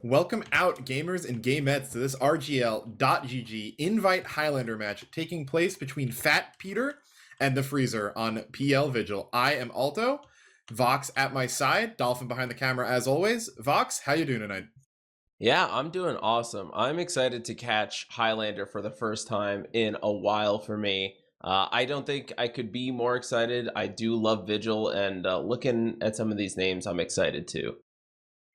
Welcome out, gamers and gamettes, to this RGL.gg Invite Highlander match taking place between Fat Peter and the Freezer on PL Vigil. I am Alto, Vox at my side, Dolphin behind the camera as always. Vox, how you doing tonight? Yeah, I'm doing awesome. I'm excited to catch Highlander for the first time in a while for me. I don't think I could be more excited. I do love Vigil, and looking at some of these names, I'm excited too.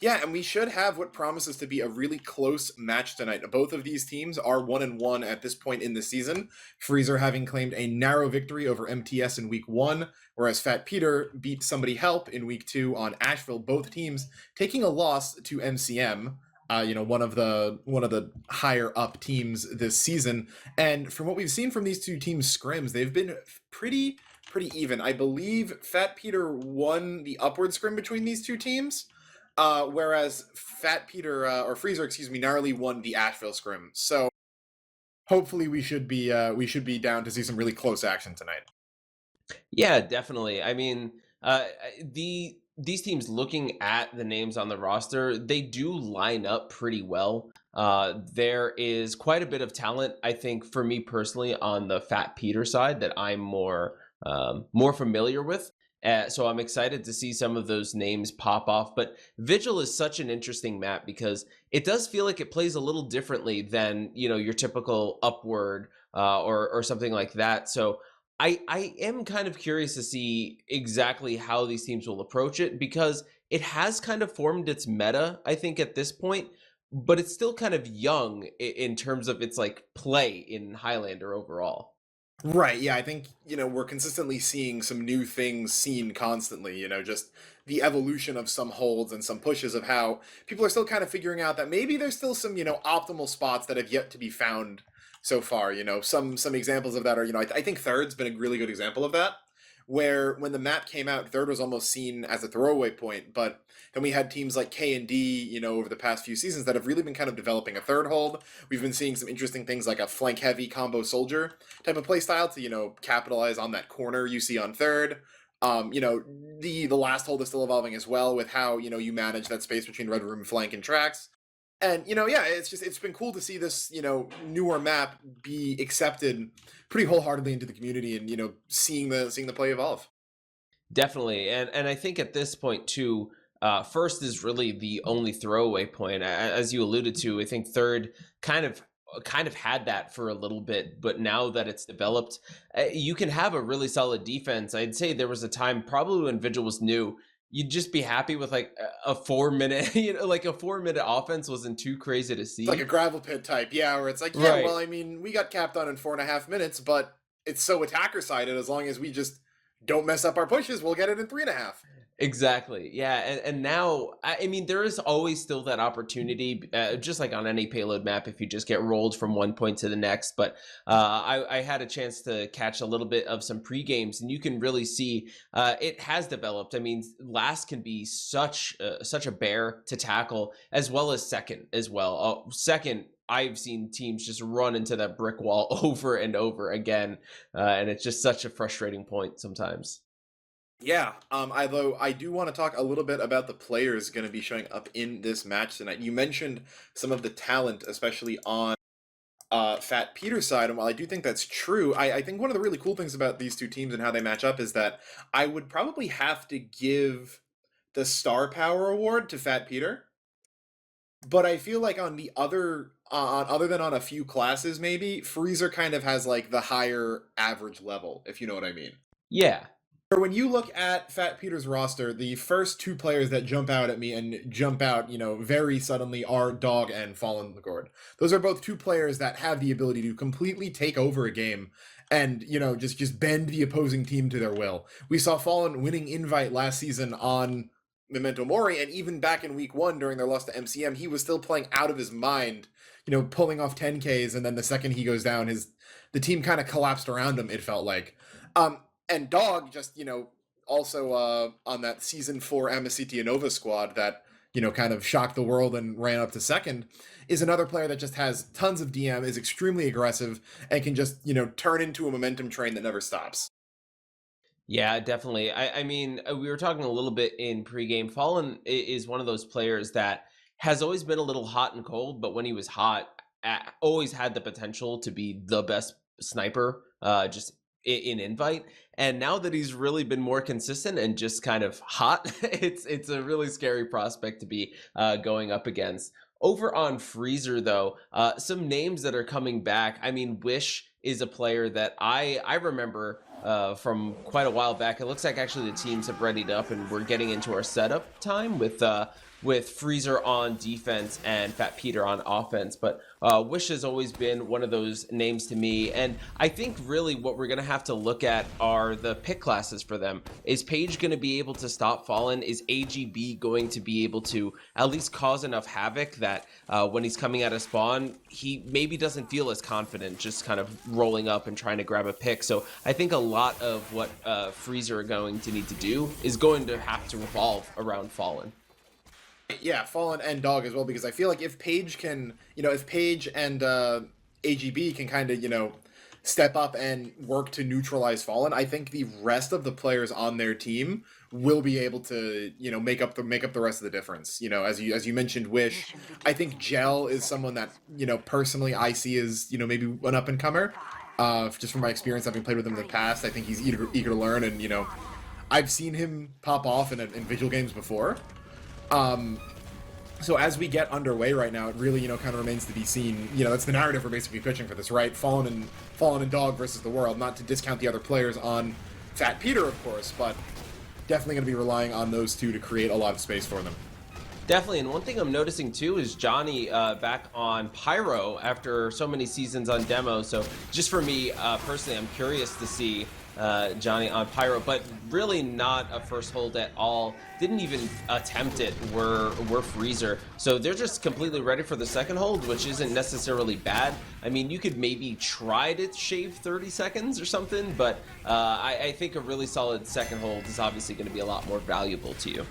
Yeah, and we should have what promises to be a really close match tonight. Both of these teams are 1-1 at this point in the season. Freezer having claimed a narrow victory over MTS in week 1, whereas Fat Peter beat Somebody Help in week 2 on Asheville. Both teams taking a loss to MCM. One of the higher up teams this season. And from what we've seen from these two teams' scrims, they've been pretty even. I believe Fat Peter won the upward scrim between these two teams. Whereas Fat Peter or Freezer, narrowly won the Asheville scrim. So hopefully we should be down to see some really close action tonight. Yeah, definitely. I mean, these teams, looking at the names on the roster, they do line up pretty well. There is quite a bit of talent, I think, for me personally, on the Fat Peter side that I'm more familiar with. So I'm excited to see some of those names pop off. But Vigil is such an interesting map because it does feel like it plays a little differently than your typical upward or something like that. So I am kind of curious to see exactly how these teams will approach it because it has kind of formed its meta, I think, at this point, but it's still kind of young in terms of its like play in Highlander overall. Right, yeah, I think, we're consistently seeing some new things seen constantly, just the evolution of some holds and some pushes of how people are still kind of figuring out that maybe there's still some, optimal spots that have yet to be found so far, some examples of that are, I think third's been a really good example of that, where when the map came out, third was almost seen as a throwaway point, but then we had teams like K and D, over the past few seasons that have really been kind of developing a third hold. We've been seeing some interesting things like a flank heavy combo soldier type of playstyle to, capitalize on that corner you see on third. The last hold is still evolving as well with how, you manage that space between red room flank and tracks. And yeah, it's been cool to see this, newer map be accepted pretty wholeheartedly into the community and, seeing the play evolve. Definitely, and I think at this point too, first is really the only throwaway point. As you alluded to, I think third kind of had that for a little bit, but now that it's developed, you can have a really solid defense. I'd say there was a time probably when Vigil was new, you'd just be happy with like a 4 minute, like a 4 minute offense wasn't too crazy to It's like a see. gravel pit type, yeah, where it's like, yeah, Right. well, I mean, we got capped on in 4.5 minutes, but it's so attacker sided. As long as we just don't mess up our pushes, we'll get it in 3.5. Exactly. Yeah. And now, I mean, there is always still that opportunity, just like on any payload map, if you just get rolled from one point to the next. But I had a chance to catch a little bit of some pre-games, and you can really see it has developed. I mean, last can be such a bear to tackle, as well as second as well. Second, I've seen teams just run into that brick wall over and over again. And it's just such a frustrating point sometimes. Yeah, although I do want to talk a little bit about the players going to be showing up in this match tonight. You mentioned some of the talent, especially on Fat Peter's side, and while I do think that's true, I think one of the really cool things about these two teams and how they match up is that I would probably have to give the star power award to Fat Peter, but I feel like on the on other than on a few classes, maybe Freezer kind of has like the higher average level, if you know what I mean. Yeah. When you look at Fat Peter's roster, the first two players that jump out at me and jump out, very suddenly are Dog and Fallen Lord. Those are both two players that have the ability to completely take over a game and, just bend the opposing team to their will. We saw Fallen winning invite last season on Memento Mori, and even back in week 1 during their loss to MCM, he was still playing out of his mind, pulling off 10Ks, and then the second he goes down, the team kind of collapsed around him, it felt like. And Dog just, also on that season 4 Amicitia Nova squad that, kind of shocked the world and ran up to second, is another player that just has tons of DM, is extremely aggressive, and can just, turn into a momentum train that never stops. Yeah, definitely. I mean, we were talking a little bit in pregame. Fallen is one of those players that has always been a little hot and cold, but when he was hot, always had the potential to be the best sniper, just in invite. And now that he's really been more consistent and just kind of hot, it's a really scary prospect to be going up against. Over on Freezer, though, some names that are coming back. I mean, Wish is a player that I remember from quite a while back. It looks like actually the teams have readied up and we're getting into our setup time with Freezer on defense and Fat Peter on offense. But Wish has always been one of those names to me. And I think really what we're going to have to look at are the pick classes for them. Is Paige going to be able to stop Fallen? Is AGB going to be able to at least cause enough havoc that when he's coming out of spawn, he maybe doesn't feel as confident just kind of rolling up and trying to grab a pick? So I think a lot of what Freezer are going to need to do is going to have to revolve around Fallen. Yeah, Fallen and Dog as well, because I feel like if Paige can, if Paige and AGB can kind of, step up and work to neutralize Fallen, I think the rest of the players on their team will be able to, make up the rest of the difference. As you mentioned, Wish, I think Gel is someone that, personally I see as, maybe an up and comer. Just from my experience, having played with him in the past, I think he's eager to learn, and I've seen him pop off in visual games before. So as we get underway right now, it really, kind of remains to be seen. That's the narrative we're basically pitching for this, right? Fallen and Dog versus the world. Not to discount the other players on Fat Peter, of course, but definitely going to be relying on those two to create a lot of space for them. Definitely, and one thing I'm noticing too is Johnny back on Pyro after so many seasons on demo. So just for me personally, I'm curious to see Johnny on Pyro, but really not a first hold at all. Didn't even attempt it. Were Freezer, so they're just completely ready for the second hold, which isn't necessarily bad. I mean, you could maybe try to shave 30 seconds or something, but I think a really solid second hold is obviously going to be a lot more valuable to you.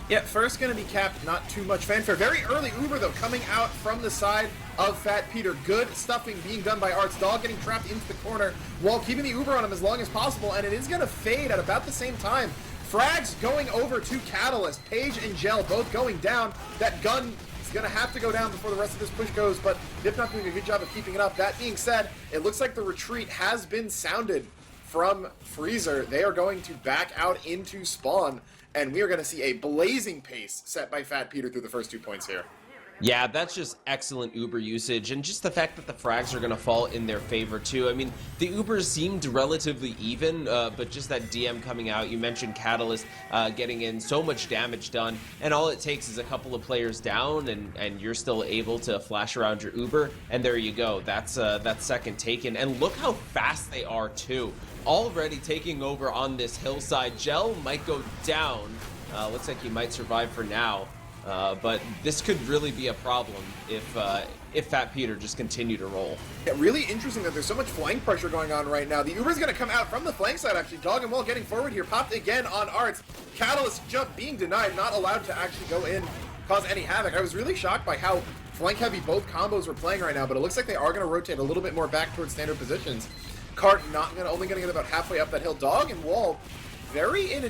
Yeah, first going to be capped, not too much fanfare. Very early Uber, though, coming out from the side of Fat Peter. Good stuffing being done by Arts. Dog getting trapped into the corner while keeping the Uber on him as long as possible, and it is going to fade at about the same time. Frags going over to Catalyst. Paige and Gel both going down. That gun is going to have to go down before the rest of this push goes, but Nipnop doing a good job of keeping it up. That being said, it looks like the retreat has been sounded from Freezer. They are going to back out into spawn, and we are going to see a blazing pace set by Fat Peter through the first 2 points here. Yeah, that's just excellent Uber usage, and just the fact that the frags are going to fall in their favor too. I mean, the Ubers seemed relatively even, but just that DM coming out, you mentioned Catalyst getting in, so much damage done, and all it takes is a couple of players down, and you're still able to flash around your Uber, and there you go. That's second taken, and look how fast they are too. Already taking over on this hillside. Gel might go down. Looks like he might survive for now. But this could really be a problem if Fat Peter just continue to roll. Yeah, really interesting that there's so much flank pressure going on right now. The Uber's going to come out from the flank side, actually. Dog and Wall getting forward here. Popped again on Arts. Catalyst jump being denied, not allowed to actually go in, cause any havoc. I was really shocked by how flank heavy both combos were playing right now, but it looks like they are going to rotate a little bit more back towards standard positions. Cart only going to get about halfway up that hill. Dog and Wall very in a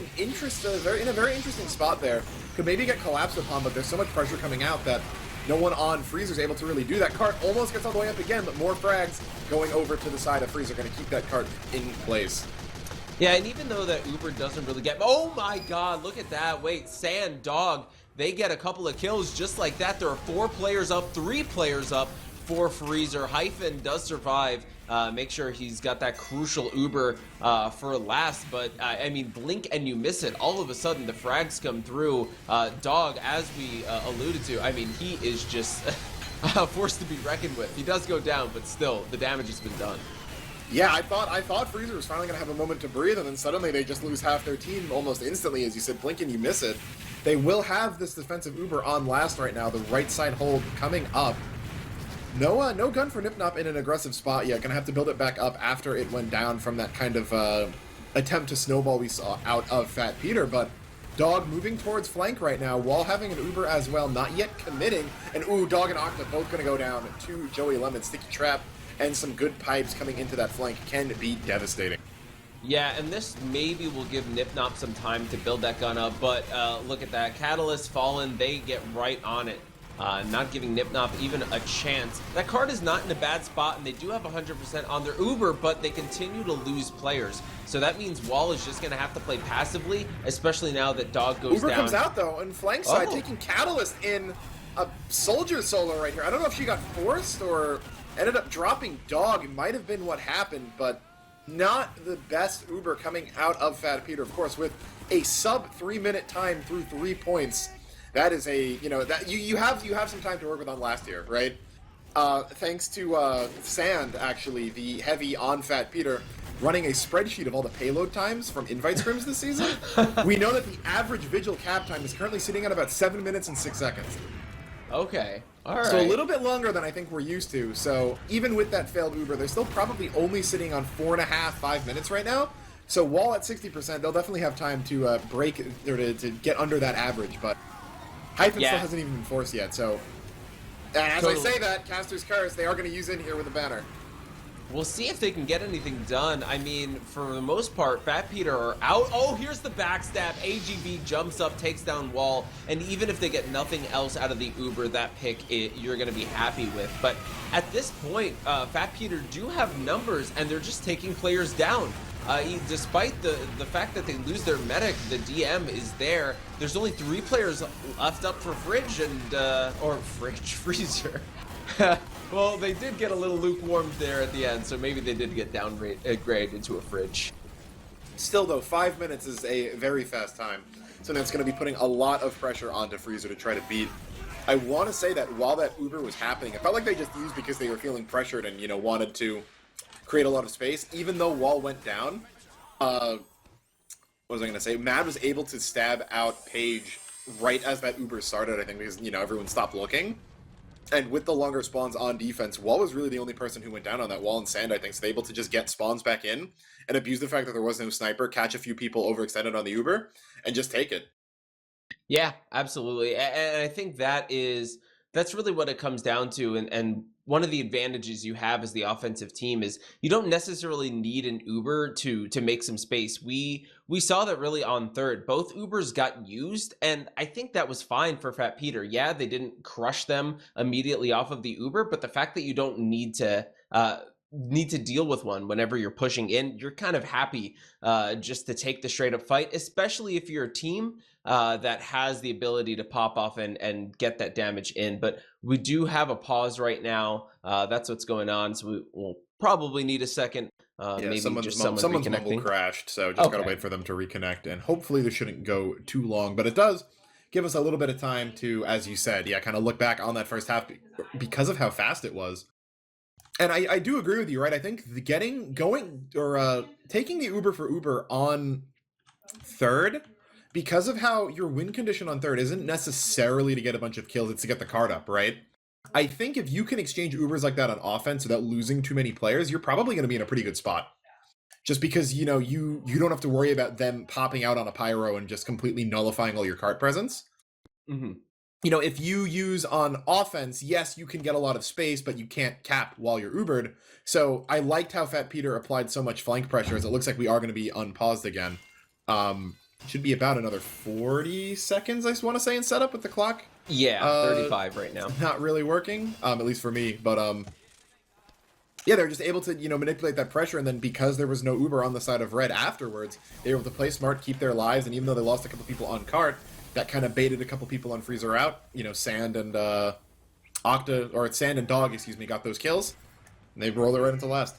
very interesting spot there. Could maybe get collapsed upon, but there's so much pressure coming out that no one on Freezer's able to really do that. Cart almost gets all the way up again, but more frags going over to the side of Freezer, going to keep that cart in place. Yeah, and even though that Uber doesn't really get... Oh my god, look at that. Wait, Sand, Dog, they get a couple of kills just like that. There are 4 players up, 3 players up for Freezer. Hyphen does survive. Make sure he's got that crucial Uber for last, but I mean, blink and you miss it. All of a sudden, the frags come through. Dog, as we alluded to, I mean, he is just forced to be reckoned with. He does go down, but still, the damage has been done. Yeah, I thought Freezer was finally going to have a moment to breathe, and then suddenly they just lose half their team almost instantly. As you said, blink and you miss it. They will have this defensive Uber on last right now. The right side hold coming up. No gun for Nipnop in an aggressive spot yet. Gonna have to build it back up after it went down from that kind of attempt to snowball we saw out of Fat Peter, but Dog moving towards flank right now, Wall having an Uber as well, not yet committing, and Dog and Octa both gonna go down to Joey Lemon. Sticky Trap and some good pipes coming into that flank can be devastating. Yeah, and this maybe will give Nipnop some time to build that gun up, but look at that. Catalyst fallen, they get right on it. Not giving Nipnop even a chance. That card is not in a bad spot, and they do have 100% on their Uber, but they continue to lose players. So that means Wall is just going to have to play passively, especially now that Dog goes Uber down. comes out, though, on flank side, taking Catalyst in a Soldier solo right here. I don't know if she got forced or ended up dropping Dog. It might have been what happened, but not the best Uber coming out of Fat Peter, of course, with a sub 3-minute time through 3 points. That is a, you know, that you have some time to work with on last year, right? Thanks to Sand, actually, the heavy on Fat Peter, running a spreadsheet of all the payload times from invite scrims this season. We know that the average Vigil cap time is currently sitting at about 7 minutes and 6 seconds. Okay, all right. So a little bit longer than I think we're used to. So even with that failed Uber, they're still probably only sitting on 4.5, 5 minutes right now. So Wall at 60%, they'll definitely have time to break or to get under that average. But Hyphen still hasn't even been forced yet. So as I say that, Caster's Curse, they are going to use in here with a banner. We'll see if they can get anything done. I mean, for the most part, Fat Peter are out. Oh, here's the backstab. AGB jumps up, takes down Wall, and even if they get nothing else out of the Uber, that pick you're going to be happy with. But at this point, Fat Peter do have numbers, and they're just taking players down. Despite the fact that they lose their medic, the DM is there. There's only 3 players left up for Fridge and, or Fridge, Freezer. Well, they did get a little lukewarm there at the end, so maybe they did get downgraded into a Fridge. Still, though, 5 minutes is a very fast time. So that's going to be putting a lot of pressure onto Freezer to try to beat. I want to say that while that Uber was happening, it felt like they just used because they were feeling pressured and, you know, wanted to create a lot of space. Even though Wall went down, what was I going to say? Mad was able to stab out Paige right as that Uber started, I think, because, you know, everyone stopped looking. And with the longer spawns on defense, Wall was really the only person who went down on that. Wall and Sand, I think, so they able to just get spawns back in and abuse the fact that there was no sniper, catch a few people overextended on the Uber, and just take it. Yeah, absolutely. And I think that's really what it comes down to. And one of the advantages you have as the offensive team is you don't necessarily need an Uber to make some space. We saw that really on third. Both Ubers got used, and I think that was fine for Fat Peter. Yeah, they didn't crush them immediately off of the Uber, but the fact that you don't need to deal with one whenever you're pushing in, you're kind of happy just to take the straight up fight, especially if you're a team that has the ability to pop off and get that damage in. But we do have a pause right now. That's what's going on. So we will probably need a second. Maybe someone's mumble crashed, so just gotta wait for them to reconnect. And hopefully this shouldn't go too long, but it does give us a little bit of time to, as you said, kind of look back on that first half because of how fast it was. And I do agree with you, right? I think taking the Uber for Uber on third, because of how your win condition on third isn't necessarily to get a bunch of kills, it's to get the card up, right? I think if you can exchange Ubers like that on offense without losing too many players, you're probably going to be in a pretty good spot. Just because, you know, you don't have to worry about them popping out on a pyro and just completely nullifying all your card presence. Mm-hmm. You know, if you use on offense, yes, you can get a lot of space, but you can't cap while you're Ubered. So I liked how Fat Peter applied so much flank pressure, as it looks like we are going to be unpaused again. Should be about another 40 seconds, I want to say, in setup with the clock. Yeah, 35 right now. Not really working, at least for me. But yeah, they're just able to, you know, manipulate that pressure, and then because there was no Uber on the side of Red afterwards, they were able to play smart, keep their lives, and even though they lost a couple people on cart, that kind of baited a couple people on Freezer out. You know, Sand and Sand and Dog, got those kills, and they rolled it right into last.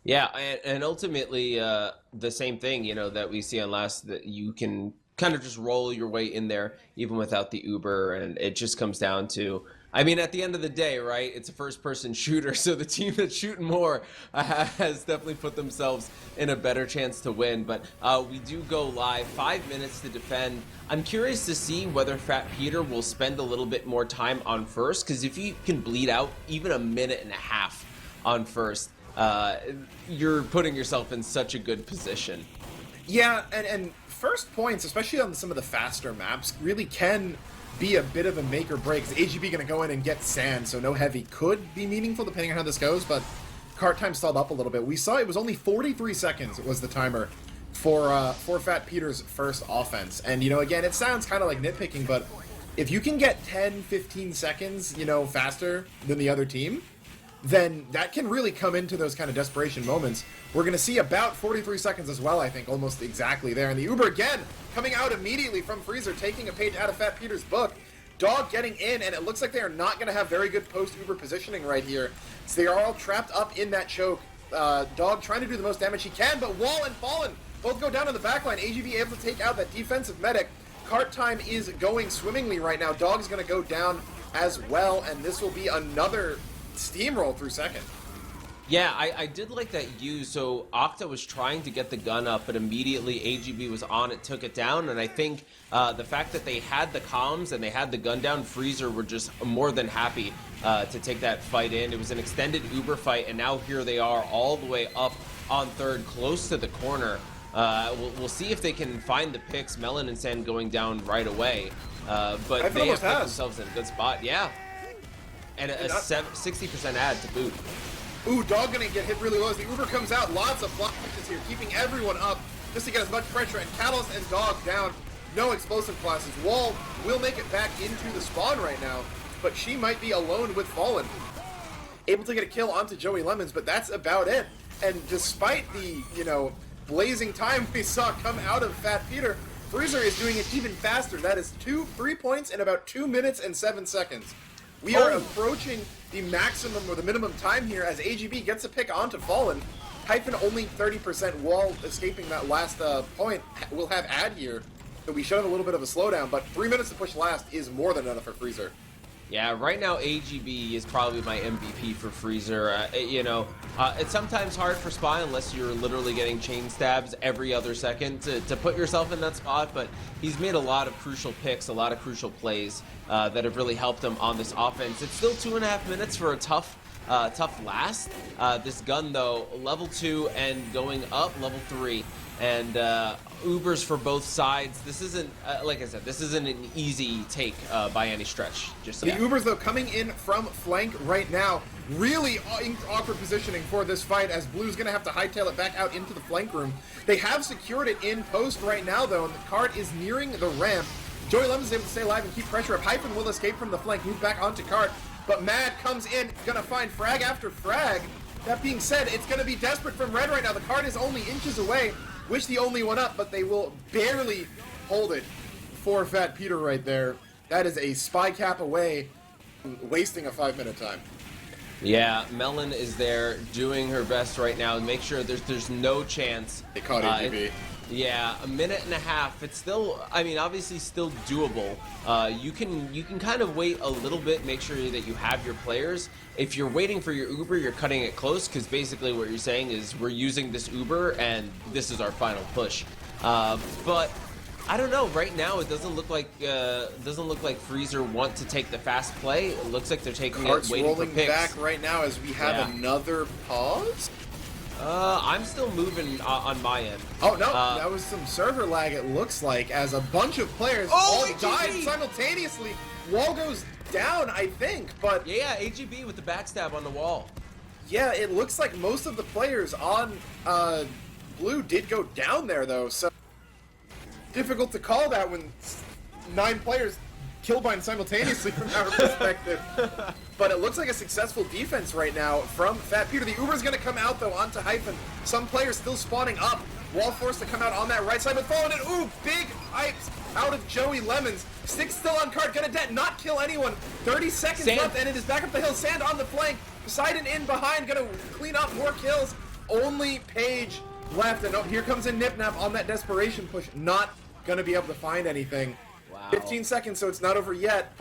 Yeah, and ultimately the same thing, you know, that we see on last, that you can kind of just roll your way in there even without the Uber, and it just comes down to, I mean, at the end of the day, right, it's a first-person shooter, so the team that's shooting more has definitely put themselves in a better chance to win. But we do go live, 5 minutes to defend. I'm curious to see whether Fat Peter will spend a little bit more time on first, because if you can bleed out even a minute and a half on first, you're putting yourself in such a good position. Yeah, and first points, especially on some of the faster maps, really can be a bit of a make or break. Is AGB going to go in and get Sand, so no heavy could be meaningful depending on how this goes, but Cart time stalled up a little bit. We saw it was only 43 seconds was the timer for Fat Peter's first offense. And, you know, again, it sounds kind of like nitpicking, but if you can get 10, 15 seconds, you know, faster than the other team, then that can really come into those kind of desperation moments. We're going to see about 43 seconds as well, I think, almost exactly there. And the Uber again, coming out immediately from Freezer, taking a page out of Fat Peter's book. Dog getting in, and it looks like they are not going to have very good post-Uber positioning right here. So they are all trapped up in that choke. Dog trying to do the most damage he can, but Wall and Fallen both go down on the backline. AGB able to take out that defensive medic. Cart time is going swimmingly right now. Dog's going to go down as well, and this will be another steamroll through second. Yeah, I did like that use. So Octa was trying to get the gun up, but immediately AGB was on it, took it down. And I think the fact that they had the comms and they had the gun down, Freezer were just more than happy to take that fight in. It was an extended Uber fight, and now here they are all the way up on third, close to the corner. We'll see if they can find the picks. Melon and Sand going down right away. But they have put themselves in a good spot. Yeah. And a 60% add to boot. Ooh, Dog gonna get hit really low as the Uber comes out. Lots of block pushes here, keeping everyone up just to get as much pressure. And Catalyst and Dog down. No explosive classes. Wall will make it back into the spawn right now, but she might be alone with Fallen. Able to get a kill onto Joey Lemons, but that's about it. And despite the, you know, blazing time we saw come out of Fat Peter, Freezer is doing it even faster. That is 3 points in about 2 minutes and 7 seconds. We are approaching the maximum or the minimum time here as AGB gets a pick onto Fallen. Hyphen only 30%. Wall escaping that last point will have add here, so we should have a little bit of a slowdown, but 3 minutes to push last is more than enough for Freezer. Yeah, right now AGB is probably my MVP for Freezer. You know, it's sometimes hard for Spy unless you're literally getting chain stabs every other second to put yourself in that spot, but he's made a lot of crucial picks, a lot of crucial plays that have really helped him on this offense. It's still 2.5 minutes for a tough last. This gun, though, level 2 and going up level 3. And Ubers for both sides. This isn't, like I said, this isn't an easy take by any stretch. Just the Ubers, though, coming in from flank right now. Really awkward positioning for this fight as Blue's going to have to hightail it back out into the flank room. They have secured it in post right now, though, and the cart is nearing the ramp. Joey Lemons is able to stay alive and keep pressure up. Hyphen will escape from the flank, move back onto cart, but Mad comes in, going to find frag after frag. That being said, it's going to be desperate from Red right now. The cart is only inches away. Wish the only one up, but they will barely hold it for Fat Peter right there. That is a spy cap away, wasting a 5-minute time. Yeah, Melon is there doing her best right now to make sure there's no chance. They caught AGB. Yeah, 1.5 minutes. It's still, I mean, obviously still doable. You can kind of wait a little bit, make sure that you have your players. If you're waiting for your Uber, you're cutting it close because basically what you're saying is we're using this Uber and this is our final push. But I don't know. Right now, it doesn't look like Freezer want to take the fast play. It looks like they're taking Cart's it, waiting for picks. rolling back right now as we have another pause. I'm still moving on my end. Oh, no, that was some server lag, it looks like, as a bunch of players all died simultaneously. Wall goes down, I think, but... Yeah, AGB with the backstab on the wall. Yeah, it looks like most of the players on Blue did go down there, though, so... Difficult to call that when 9 players killbind simultaneously from our perspective. But it looks like a successful defense right now from Fat Peter. The Uber's going to come out, though, onto Hyphen. Some players still spawning up. Wall forced to come out on that right side, but falling in. Ooh, big hypes out of Joey Lemons. Stick still on cart, gonna not kill anyone. 30 seconds left, and it is back up the hill. Sand on the flank. Poseidon in behind, gonna clean up more kills. Only Page left, and here comes in Nip-Nap on that desperation push. Not gonna be able to find anything. Wow. 15 seconds, so it's not over yet.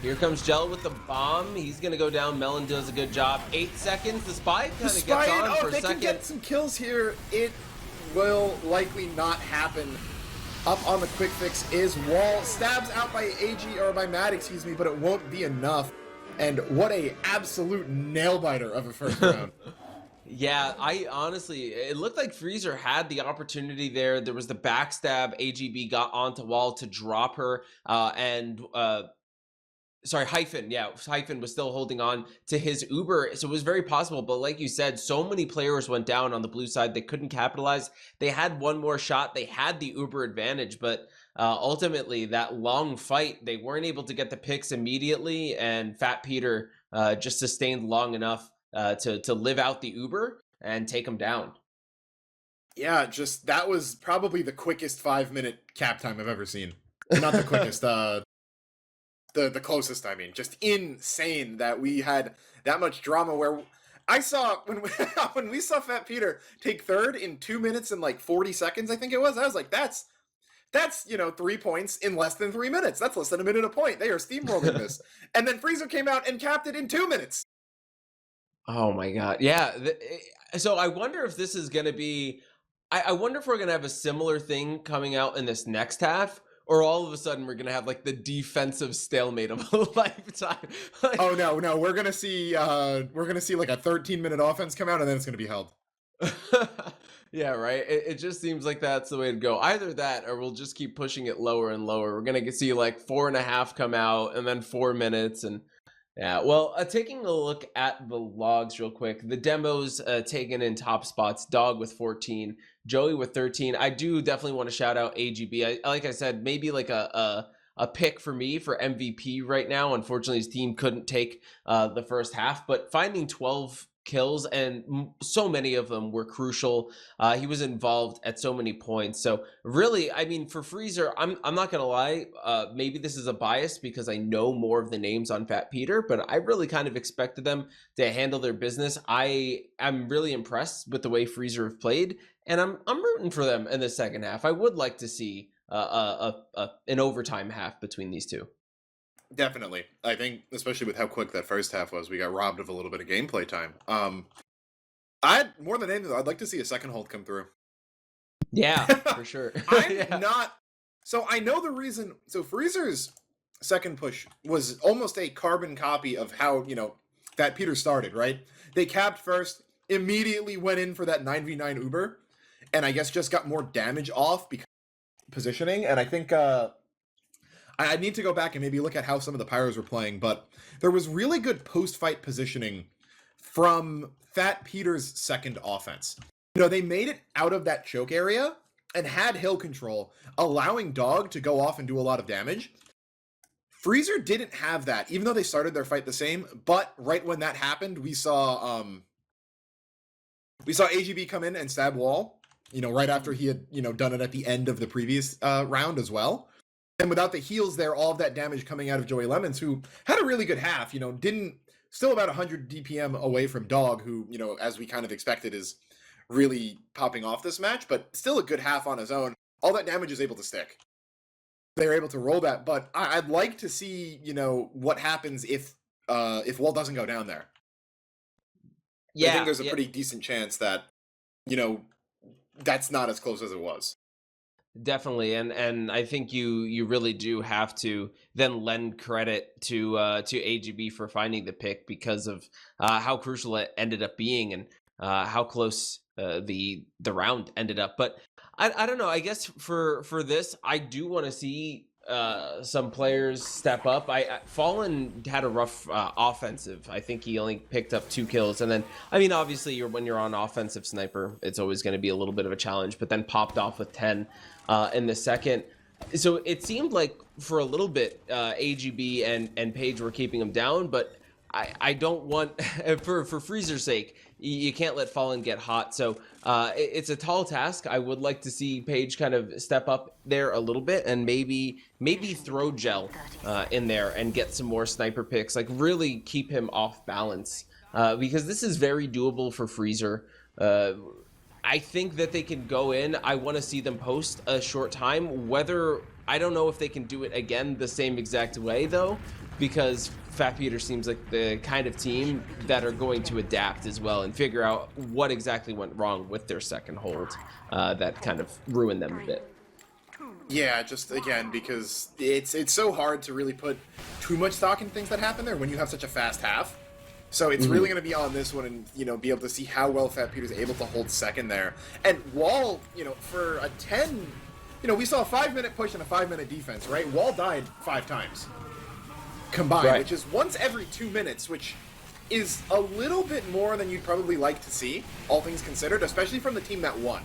Here comes Gel with the bomb. He's gonna go down. Melon does a good job. 8 seconds. The Spy kind of gets on for a second. If they can get some kills here, it will likely not happen. Up on the quick fix is Wall. Stabs out by AG, or by Matt, excuse me, but it won't be enough. And what a absolute nail-biter of a first round. Yeah, I honestly, it looked like Freezer had the opportunity there. There was the backstab. AGB got onto Wall to drop her, and Sorry, Hyphen. Yeah, Hyphen was still holding on to his Uber, so it was very possible. But like you said, so many players went down on the blue side. They couldn't capitalize. They had one more shot. They had the Uber advantage, but ultimately, that long fight, they weren't able to get the picks immediately, and Fat Peter just sustained long enough to live out the Uber and take him down. Yeah, just that was probably the quickest 5-minute cap time I've ever seen. Not the quickest, the closest. I mean, just insane that we had that much drama. Where I saw when we, when we saw Fat Peter take third in 2 minutes and like 40 seconds, I think it was. I was like, that's 3 points in less than 3 minutes. That's less than a minute a point. They are steamrolling this. And then Freezer came out and capped it in 2 minutes. Oh my God. Yeah. So I wonder if this is going to be, I wonder if we're going to have a similar thing coming out in this next half, or all of a sudden we're going to have like the defensive stalemate of a lifetime. Like, Oh no, we're gonna see like a 13-minute offense come out and then it's gonna be held. yeah, right. It just seems like that's the way to go. Either that, or we'll just keep pushing it lower and lower. We're going to see like 4.5 come out and then 4 minutes. And yeah, well, taking a look at the logs real quick, the demos taken in top spots, Dog with 14, Joey with 13. I do definitely want to shout out AGB. Like I said, maybe like a pick for me for MVP right now. Unfortunately, his team couldn't take the first half, but finding 12 kills, and so many of them were crucial. He was involved at so many points. So really, I mean, for Freezer, I'm not gonna lie. Maybe this is a bias because I know more of the names on Fat Peter, but I really kind of expected them to handle their business. I'm really impressed with the way Freezer have played, and I'm rooting for them in the second half. I would like to see an overtime half between these two. Definitely. I think, especially with how quick that first half was, we got robbed of a little bit of gameplay time. I'd more than anything, I'd like to see a second hold come through. Yeah, for sure. I'm Yeah. not. So I know the reason. So Freezer's second push was almost a carbon copy of how that Peter started. Right? They capped first, immediately went in for that 9v9 Uber, and I guess just got more damage off because of positioning. And I think I need to go back and maybe look at how some of the Pyros were playing, but there was really good post-fight positioning from Fat Peter's second offense. They made it out of that choke area and had hill control, allowing Dog to go off and do a lot of damage. Freezer didn't have that, even though they started their fight the same, but right when that happened, we saw AGB come in and stab Wall, right after he had, done it at the end of the previous round as well. And without the heals there, all of that damage coming out of Joey Lemons, who had a really good half, still about 100 DPM away from Dog, who, as we kind of expected, is really popping off this match, but still a good half on his own. All that damage is able to stick. They're able to roll that, but I'd like to see, what happens if Wall doesn't go down there. Yeah, I think there's a pretty decent chance that, that's not as close as it was. definitely, and I think you really do have to then lend credit to AGB for finding the pick because of how crucial it ended up being and how close the round ended up. But I don't know. I guess for this, I do want to see some players step up. Fallen had a rough offensive. I think he only picked up 2 kills, and then I mean, obviously, when you're on offensive sniper, it's always going to be a little bit of a challenge. But then popped off with 10 in the second. So it seemed like for a little bit, AGB and Paige were keeping him down, but I don't want for Freezer's sake. You can't let Fallen get hot. So it's a tall task. I would like to see Paige kind of step up there a little bit and maybe throw Gel in there and get some more sniper picks. Like really keep him off balance because this is very doable for Freezer. I think that they can go in. I want to see them post a short time. Whether I don't know if they can do it again the same exact way though, because Fat Peter seems like the kind of team that are going to adapt as well and figure out what exactly went wrong with their second hold that kind of ruined them a bit. Yeah, just again, because it's so hard to really put too much stock in things that happen there when you have such a fast half. So it's really going to be on this one and, be able to see how well Fat Peter's able to hold second there. And Wall, for a 10, we saw a 5-minute push and a 5-minute defense, right? Wall died 5 times. combined, Right. which is once every 2 minutes, which is a little bit more than you'd probably like to see, all things considered, especially from the team that won.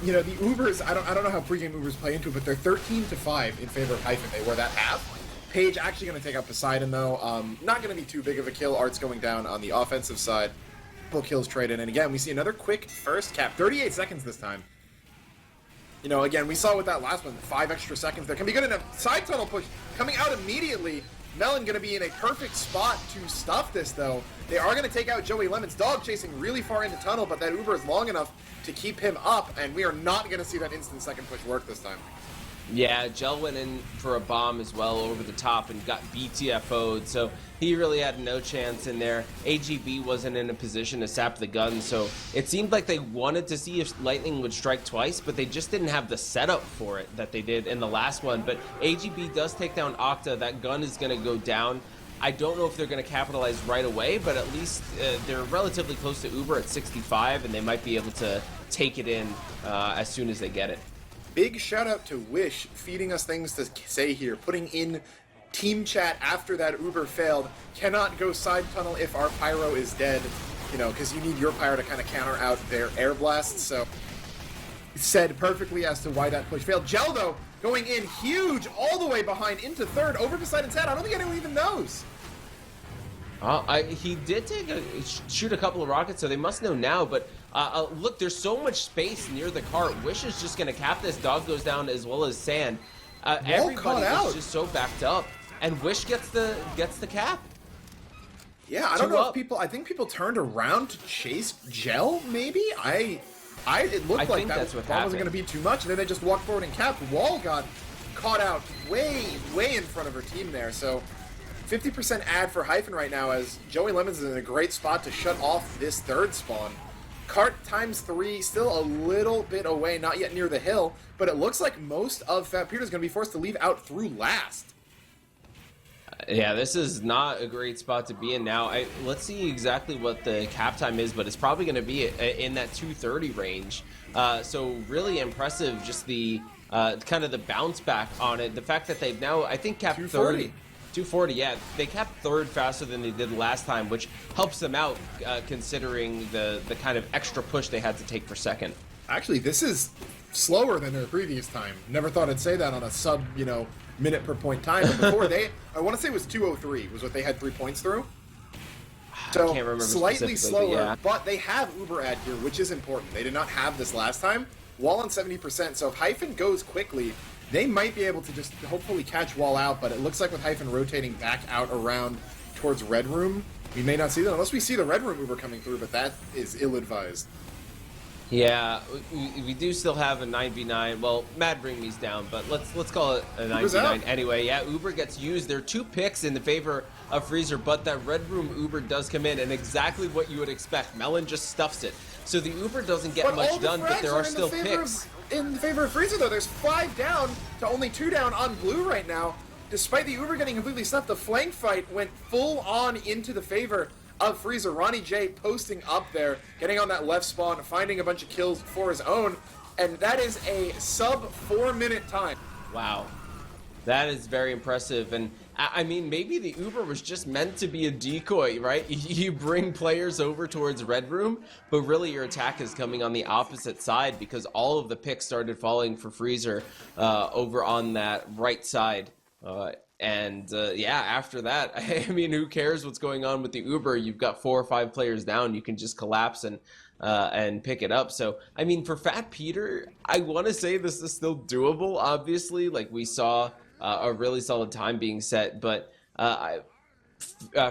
You know, the Ubers, I don't know how pregame Ubers play into it, but they're 13-5 in favor of Hyphen. They were that half. Paige actually going to take out Poseidon, though. Not going to be too big of a kill. Art's going down on the offensive side. Full kills traded, and again, we see another quick first cap. 38 seconds this time. You know, again, we saw with that last one, 5 extra seconds there. Can be good enough. Side tunnel push coming out immediately. Melon going to be in a perfect spot to stuff this, though. They are going to take out Joey Lemon's dog chasing really far into tunnel, but that Uber is long enough to keep him up, and we are not going to see that instant second push work this time. Yeah, Gel went in for a bomb as well over the top and got BTFO'd, so he really had no chance in there. AGB wasn't in a position to sap the gun, so it seemed like they wanted to see if Lightning would strike twice, but they just didn't have the setup for it that they did in the last one. But AGB does take down Octa. That gun is going to go down. I don't know if they're going to capitalize right away, but at least they're relatively close to Uber at 65, and they might be able to take it in as soon as they get it. Big shout out to Wish feeding us things to say here, putting in team chat after that Uber failed. Cannot go side tunnel if our pyro is dead, you know, because you need your pyro to kind of counter out their air blasts. So said perfectly as to why that push failed. Gel though going in huge all the way behind into third over Poseidon's head. I don't think anyone even knows. He did shoot a couple of rockets, so they must know now, but look, there's so much space near the cart. Wish is just going to cap this. Dog goes down as well as Sand. Everybody is just so backed up, and Wish gets the cap. Yeah, I don't know if people, I think people turned around to chase Gel, maybe? It looked like that wasn't going to be too much, and then they just walked forward and capped. Wall got caught out way in front of her team there, so 50% ad for Hyphen right now as Joey Lemons is in a great spot to shut off this third spawn. Cart ×3, still a little bit away, not yet near the hill, but it looks like most of Fat Peter's going to be forced to leave out through last. Yeah, this is not a great spot to be in now. Let's see exactly what the cap time is, but it's probably going to be in that 2:30 range. So really impressive, just the kind of the bounce back on it. The fact that they've now, I think, capped 240. 240, yeah. They capped third faster than they did last time, which helps them out considering the kind of extra push they had to take for second. Actually, this is slower than their previous time. Never thought I'd say that on a sub, minute per point time. But before I want to say it was 203 was what they had 3 points through. So I can't remember slightly slower, but, but they have Uber ad here, which is important. They did not have this last time. Wall on 70%, so if Hyphen goes quickly, they might be able to just hopefully catch Wall out, but it looks like with Hyphen rotating back out around towards Red Room, we may not see them unless we see the Red Room Uber coming through, but that is ill-advised. Yeah, we do still have a 9v9. Well, Mad Bring Me's down, but let's call it a 9v9 anyway. Yeah, Uber gets used. There are 2 picks in the favor of Freezer, but that Red Room Uber does come in, and exactly what you would expect. Melon just stuffs it. So the Uber doesn't get much done, but there are still picks. In favor of Freezer, though, there's 5 down to only 2 down on blue right now. Despite the Uber getting completely stuffed, the flank fight went full on into the favor of Freezer. Ronnie J posting up there, getting on that left spawn, finding a bunch of kills for his own, and that is a sub 4-minute time. Wow. That is very impressive, and I mean, maybe the Uber was just meant to be a decoy, right? You bring players over towards Red Room, but really your attack is coming on the opposite side because all of the picks started falling for Freezer over on that right side. Yeah, after that, I mean, who cares what's going on with the Uber? You've got 4 or 5 players down. You can just collapse and pick it up. So, I mean, for Fat Peter, I want to say this is still doable, obviously. Like, we saw a really solid time being set, but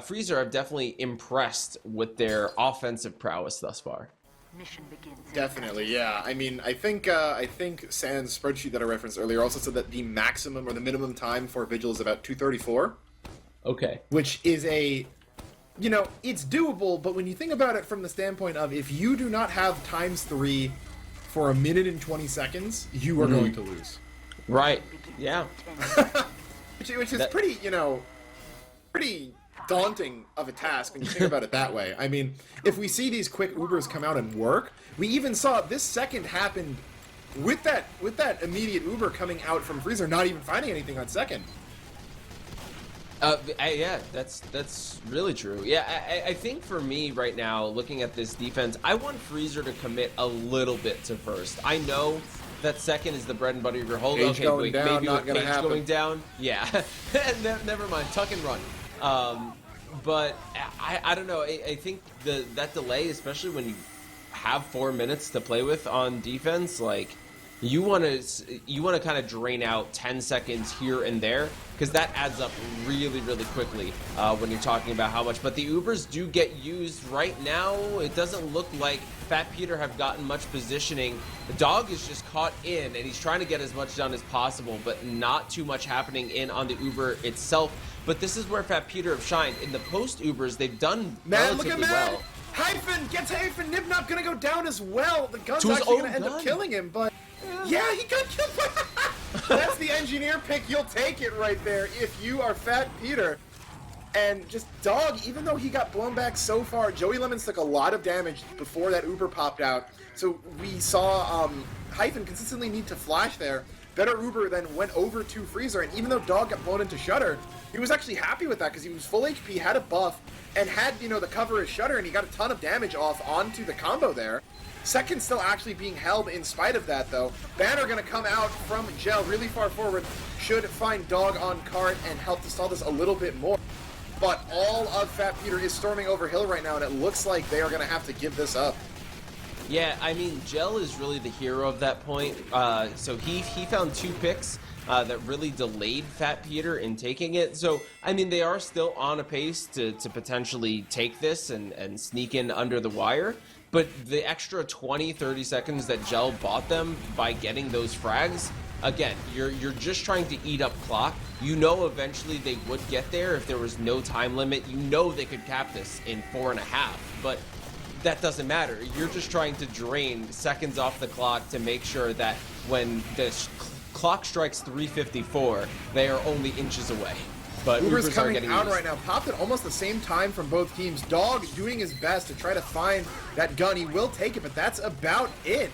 Freezer have definitely impressed with their offensive prowess thus far. Mission begins. Definitely, yeah. I mean, I think Sand's spreadsheet that I referenced earlier also said that the maximum or the minimum time for Vigil is about 2:34. Okay. Which is it's doable, but when you think about it from the standpoint of if you do not have ×3 for 1 minute and 20 seconds, you are going to lose. Right. Yeah. which is pretty daunting of a task when you think about it that way. I mean, if we see these quick Ubers come out and work, we even saw this second happened with that immediate Uber coming out from Freezer, not even finding anything on second. Yeah, that's really true. Yeah, I think for me right now, looking at this defense, I want Freezer to commit a little bit to first. I know that second is the bread and butter of your hold. Cage Okay, going wait, down, maybe not with gonna Cage happen. going down, yeah, never mind, tuck and run. But I don't know. I think that delay, especially when you have 4 minutes to play with on defense, like you want to kind of drain out 10 seconds here and there, because that adds up really quickly when you're talking about how much. But the Ubers do get used right now. It doesn't look like Fat Peter have gotten much positioning. The dog is just caught in, and he's trying to get as much done as possible, but not too much happening in on the Uber itself. But this is where Fat Peter have shined. In the post Ubers, they've done relatively well. Hyphen gets Hyphen. Nibnop gonna go down as well. The gun's To his actually own gonna end up gun. killing him, but yeah, he got killed by That's the engineer pick. You'll take it right there if you are Fat Peter. And just Dog, even though he got blown back so far, Joey Lemons took a lot of damage before that Uber popped out. So we saw Hyphen consistently need to flash there. Better Uber then went over to Freezer, and even though Dog got blown into Shutter, he was actually happy with that because he was full HP, had a buff, and had, you know, the cover of Shutter, and he got a ton of damage off onto the combo there. Second still actually being held in spite of that, though. Banner gonna come out from Gel really far forward, should find Dog on cart and help to stall this a little bit more. But all of Fat Peter is storming over hill right now, and it looks like they are gonna have to give this up. Yeah, I mean, Gel is really the hero of that point. So he found 2 picks that really delayed Fat Peter in taking it. So, I mean, they are still on a pace to potentially take this and sneak in under the wire. But the extra 20-30 seconds that Gel bought them by getting those frags, again, you're just trying to eat up clock. You know eventually they would get there if there was no time limit. You know they could cap this in 4.5, but that doesn't matter. You're just trying to drain seconds off the clock to make sure that when the clock strikes 3:54, they are only inches away. But Uber's Ubers are coming getting out used. right now. Popped at almost the same time from both teams. Dog doing his best to try to find that gun. He will take it, but that's about it.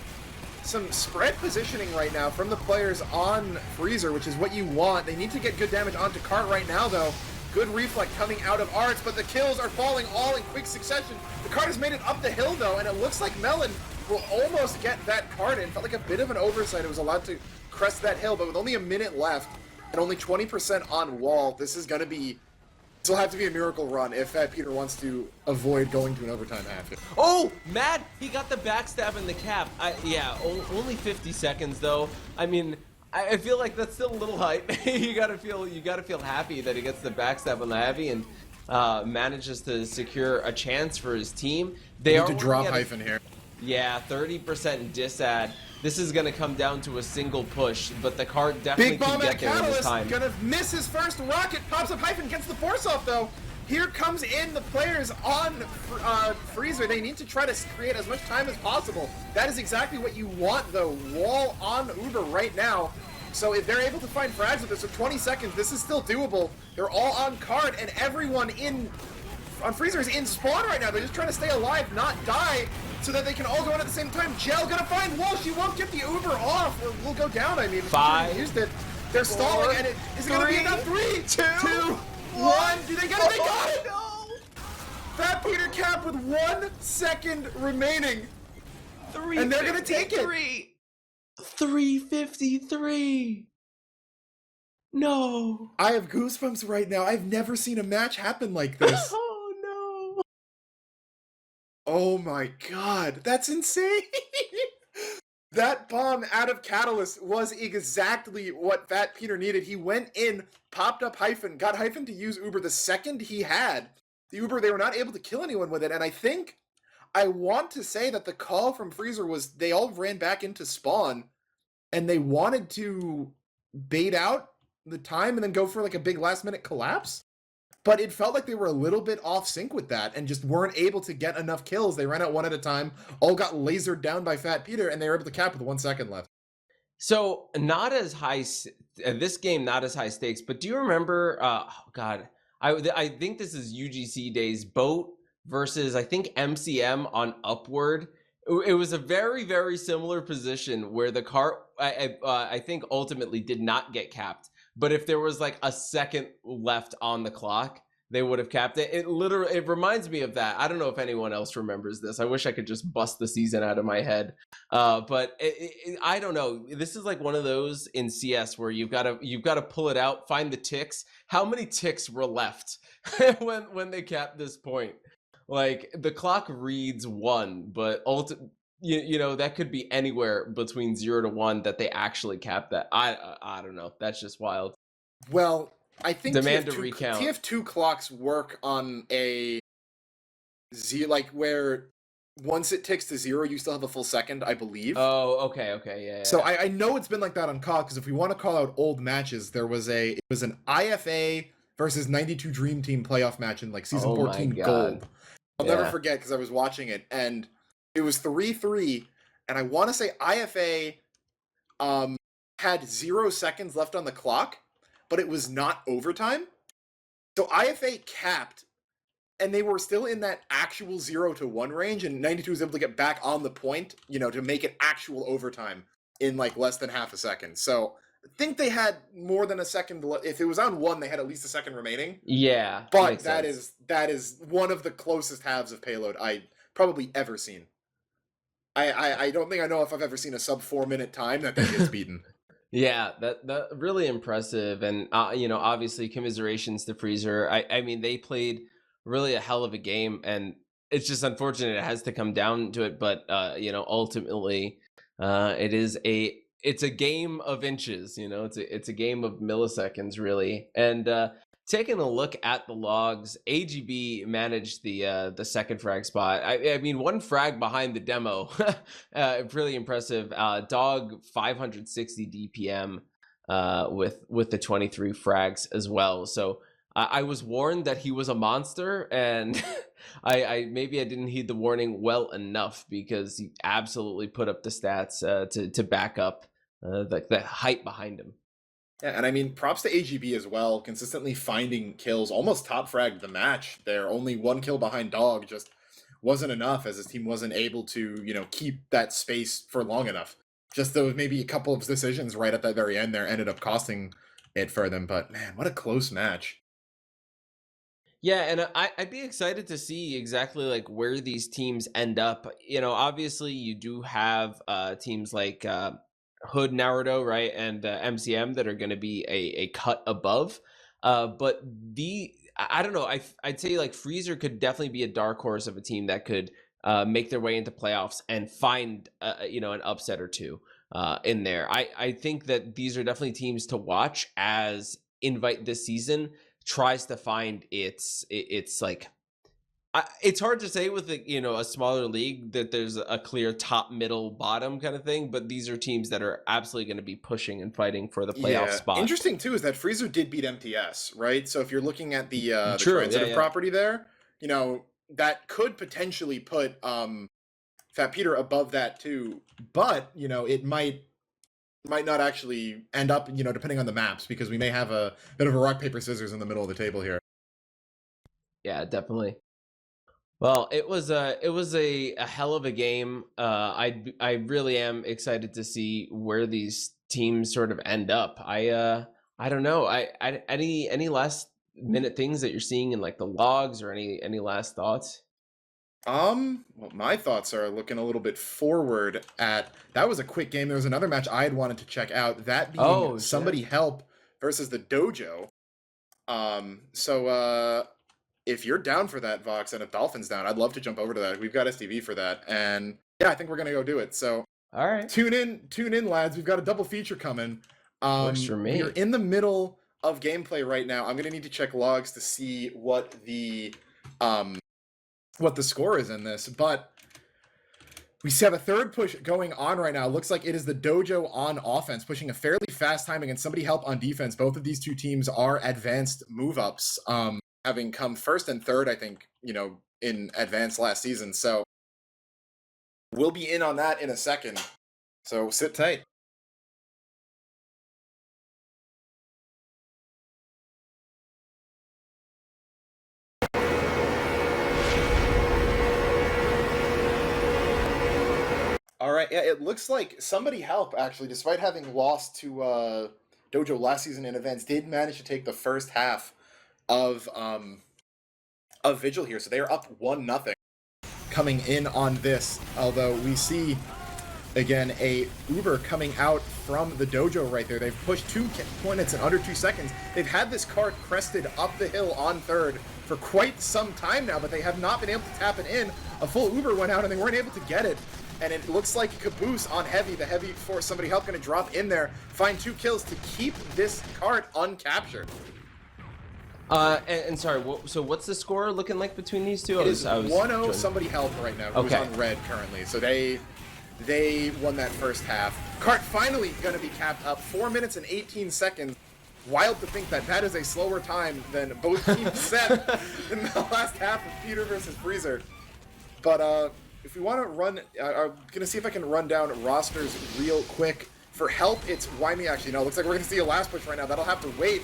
Some spread positioning right now from the players on Freezer, which is what you want. They need to get good damage onto Cart right now, though. Good reflect coming out of Arts, but the kills are falling all in quick succession. The Cart has made it up the hill, though, and it looks like Melon will almost get that Cart in. Felt like a bit of an oversight. It was allowed to crest that hill, but with only a minute left and only 20% on wall, this is going to be... This will have to be a miracle run if Fat Peter wants to avoid going to an overtime after. Oh, Mad! He got the backstab in the cap. Yeah, only 50 seconds though. I mean, I feel like that's still a little hype. you gotta feel happy that he gets the backstab on the heavy and manages to secure a chance for his team. They Need to drop Hyphen here. Yeah, 30% disad. This is gonna come down to a single push, but the card definitely Big bomb can at get there in this Catalyst, time. gonna miss his first rocket, pops up Hyphen, gets the force off though. Here comes in the players on Freezer. They need to try to create as much time as possible. That is exactly what you want though. Wall on Uber right now. So if they're able to find frags with this, so 20 seconds, this is still doable. They're all on card, and everyone on Freezer is in spawn right now. They're just trying to stay alive, not die, so that they can all go in at the same time. Gel gonna find Wall. She won't get the Uber off, or will go down, I mean. 5, Used it. They're stalling, and it is gonna be enough. 3, 2, 1. Do they get it? They got it! No! Fat Peter cap with 1 second remaining. And they're gonna take it. 353. No. I have goosebumps right now. I've never seen a match happen like this. Oh no. Oh my god, that's insane! That bomb out of Catalyst was exactly what Fat Peter needed. He went in, popped up Hyphen, got Hyphen to use Uber the second he had the Uber. They were not able to kill anyone with it, and I want to say that the call from Freezer was they all ran back into spawn, and they wanted to bait out the time and then go for like a big last-minute collapse. But it felt like they were a little bit off sync with that and just weren't able to get enough kills. They ran out one at a time, all got lasered down by Fat Peter, and they were able to cap with 1 second left. So not as high, this game, not as high stakes, but do you remember, oh God, I think this is UGC days, Boat versus I think MCM on Upward. It was a very similar position where the cart, I think ultimately did not get capped. but if there was like a second left on the clock, they would have capped it. It reminds me of that. I don't know if anyone else remembers this. I wish I could just bust the season out of my head. But I don't know. This is like one of those in CS where you've got to pull it out, find the ticks. How many ticks were left when they capped this point? Like the clock reads 1, but you know that could be anywhere between 0 to 1 that they actually capped that. I don't know. That's just wild. Well, I think Demand a TF2, recount. TF2 clocks work on a like where once it ticks to 0, you still have a full second, I believe. Oh, okay, yeah. So I know it's been like that on COD, because if we want to call out old matches, it was an IFA versus 92 Dream Team playoff match in like season 14 Gold. I'll never forget, because I was watching it, and it was 3-3, and I want to say IFA had 0 seconds left on the clock, but it was not overtime. So IFA capped, and they were still in that actual 0 to 1 range, and 92 was able to get back on the point, you know, to make it actual overtime in like less than half a second. So I think they had more than a second. If it was on 1, they had at least a second remaining. Yeah, but that is one of the closest halves of payload I probably ever seen. I don't think I know if I've ever seen a sub 4-minute time that gets beaten. Yeah, that really impressive, and you know, obviously commiserations to Freezer. I mean, they played really a hell of a game, and it's just unfortunate it has to come down to it. But you know, ultimately, it's a game of inches. You know, it's a game of milliseconds, really. And taking a look at the logs, AGB managed the second frag spot. I mean, 1 frag behind the demo. Really impressive. Dog 560 DPM with the 23 frags as well. So I was warned that he was a monster, and I maybe I didn't heed the warning well enough, because he absolutely put up the stats to back up the hype behind him. Yeah, and I mean, props to AGB as well, consistently finding kills, almost top fragged the match there. Only 1 kill behind Dog just wasn't enough, as his team wasn't able to, you know, keep that space for long enough. Just those maybe a couple of decisions right at that very end there ended up costing it for them. But man, what a close match. Yeah, and I'd be excited to see exactly like where these teams end up. You know, obviously you do have teams like Hood, Naruto, right, and MCM that are going to be a cut above. But I don't know. I'd say like Freezer could definitely be a dark horse of a team that could make their way into playoffs and find you know, an upset or two in there. I think that these are definitely teams to watch as Invite this season tries to find it's like it's hard to say with you know, a smaller league that there's a clear top, middle, bottom kind of thing, but these are teams that are absolutely going to be pushing and fighting for the playoff spot. Interesting too is that Freezer did beat MTS, right? So if you're looking at the transitive yeah. property there, you know, that could potentially put Fat Peter above that too, but you know, it might not actually end up, you know, depending on the maps, because we may have a bit of a rock paper scissors in the middle of the table here. Yeah, definitely. Well, it was a hell of a game. I really am excited to see where these teams sort of end up. I don't know. I any last minute things that you're seeing in like the logs, or any last thoughts? Well, my thoughts are looking a little bit forward at that was a quick game. There was another match I had wanted to check out, that being Somebody Help versus the Dojo. So if you're down for that, Vox, and if Dolphin's down, I'd love to jump over to that. We've got STV for that, and yeah, I think we're gonna go do it. So all right, tune in, lads. We've got a double feature coming. Works for me. We're in the middle of gameplay right now. I'm gonna need to check logs to see what the score is in this, but we have a third push going on right now. Looks like it is the Dojo on offense, pushing a fairly fast time against Somebody Help on defense. Both of these two teams are advanced move-ups, having come first and third, I think, you know, in advanced last season. So we'll be in on that in a second. So sit tight. All right, yeah, it looks like Somebody Help, actually, despite having lost to Dojo last season in events, did manage to take the first half of Vigil here. So they are up 1-0 coming in on this. Although we see, again, a Uber coming out from the Dojo right there. They've pushed 2 minutes in under 2 seconds. They've had this cart crested up the hill on third for quite some time now, but they have not been able to tap it in. A full Uber went out and they weren't able to get it. And it looks like Caboose on heavy, the heavy for somebody help going to drop in there, find 2 kills to keep this cart uncaptured. And sorry, so what's the score looking like between these two? It is 1-0 somebody help right now, who's on red currently. So they won that first half. Cart finally going to be capped up, 4 minutes and 18 seconds. Wild to think that is a slower time than both teams set in the last half of Peter versus Freezer. But if we want to run, I'm going to see if I can run down rosters real quick. For help, it's Wyoming. Actually, no, it looks like we're going to see a last push right now. That'll have to wait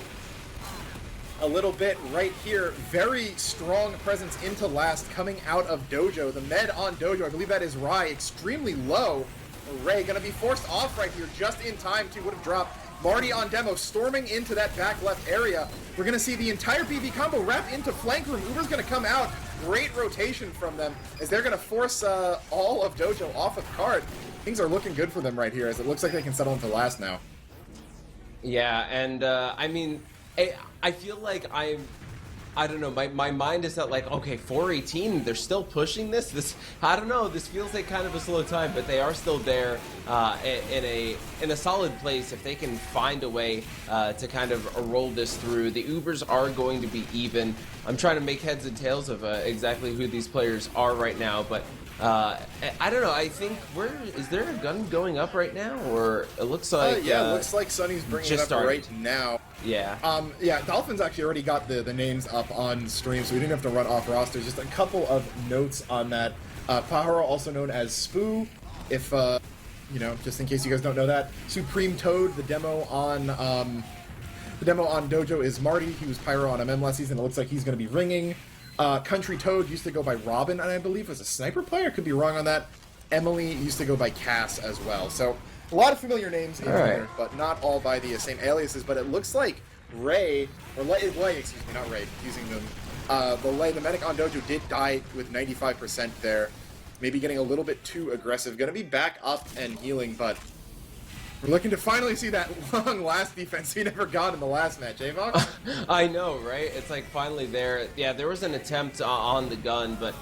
a little bit right here. Very strong presence into last coming out of Dojo. The med on Dojo, I believe that is Rai, extremely low. Ray going to be forced off right here just in time to would have dropped. Marty on demo storming into that back left area. We're going to see the entire BB combo wrap into flank room. Uber's going to come out. Great rotation from them as they're going to force all of Dojo off of card. Things are looking good for them right here as it looks like they can settle into last now. Yeah, and I mean, I feel like I don't know, my mind is at like, okay, 4:18, they're still pushing this, I don't know, this feels like kind of a slow time, but they are still there in a solid place if they can find a way to kind of roll this through. The Ubers are going to be even. I'm trying to make heads and tails of exactly who these players are right now, but I don't know, I think, is there a gun going up right now, or it looks like... yeah, it looks like Sunny's bringing it up right now. Yeah. Yeah, Dolphins actually already got the names up on stream, so we didn't have to run off rosters. Just a couple of notes on that. Pahara, also known as Spoo, if, you know, just in case you guys don't know that. Supreme Toad, the demo on Dojo is Marty. He was Pyro on MM last season. It looks like he's going to be ringing. Country Toad used to go by Robin, and I believe was a sniper player. Could be wrong on that. Emily used to go by Cass as well. So a lot of familiar names in here, but not all by the same aliases. But it looks like Ray, or Lay, excuse me, not Ray, using them. The medic on Dojo did die with 95% there. Maybe getting a little bit too aggressive. Going to be back up and healing, but we're looking to finally see that long last defense we never got in the last match, eh, Vox? I know, right? It's like finally there. Yeah, there was an attempt on the gun, but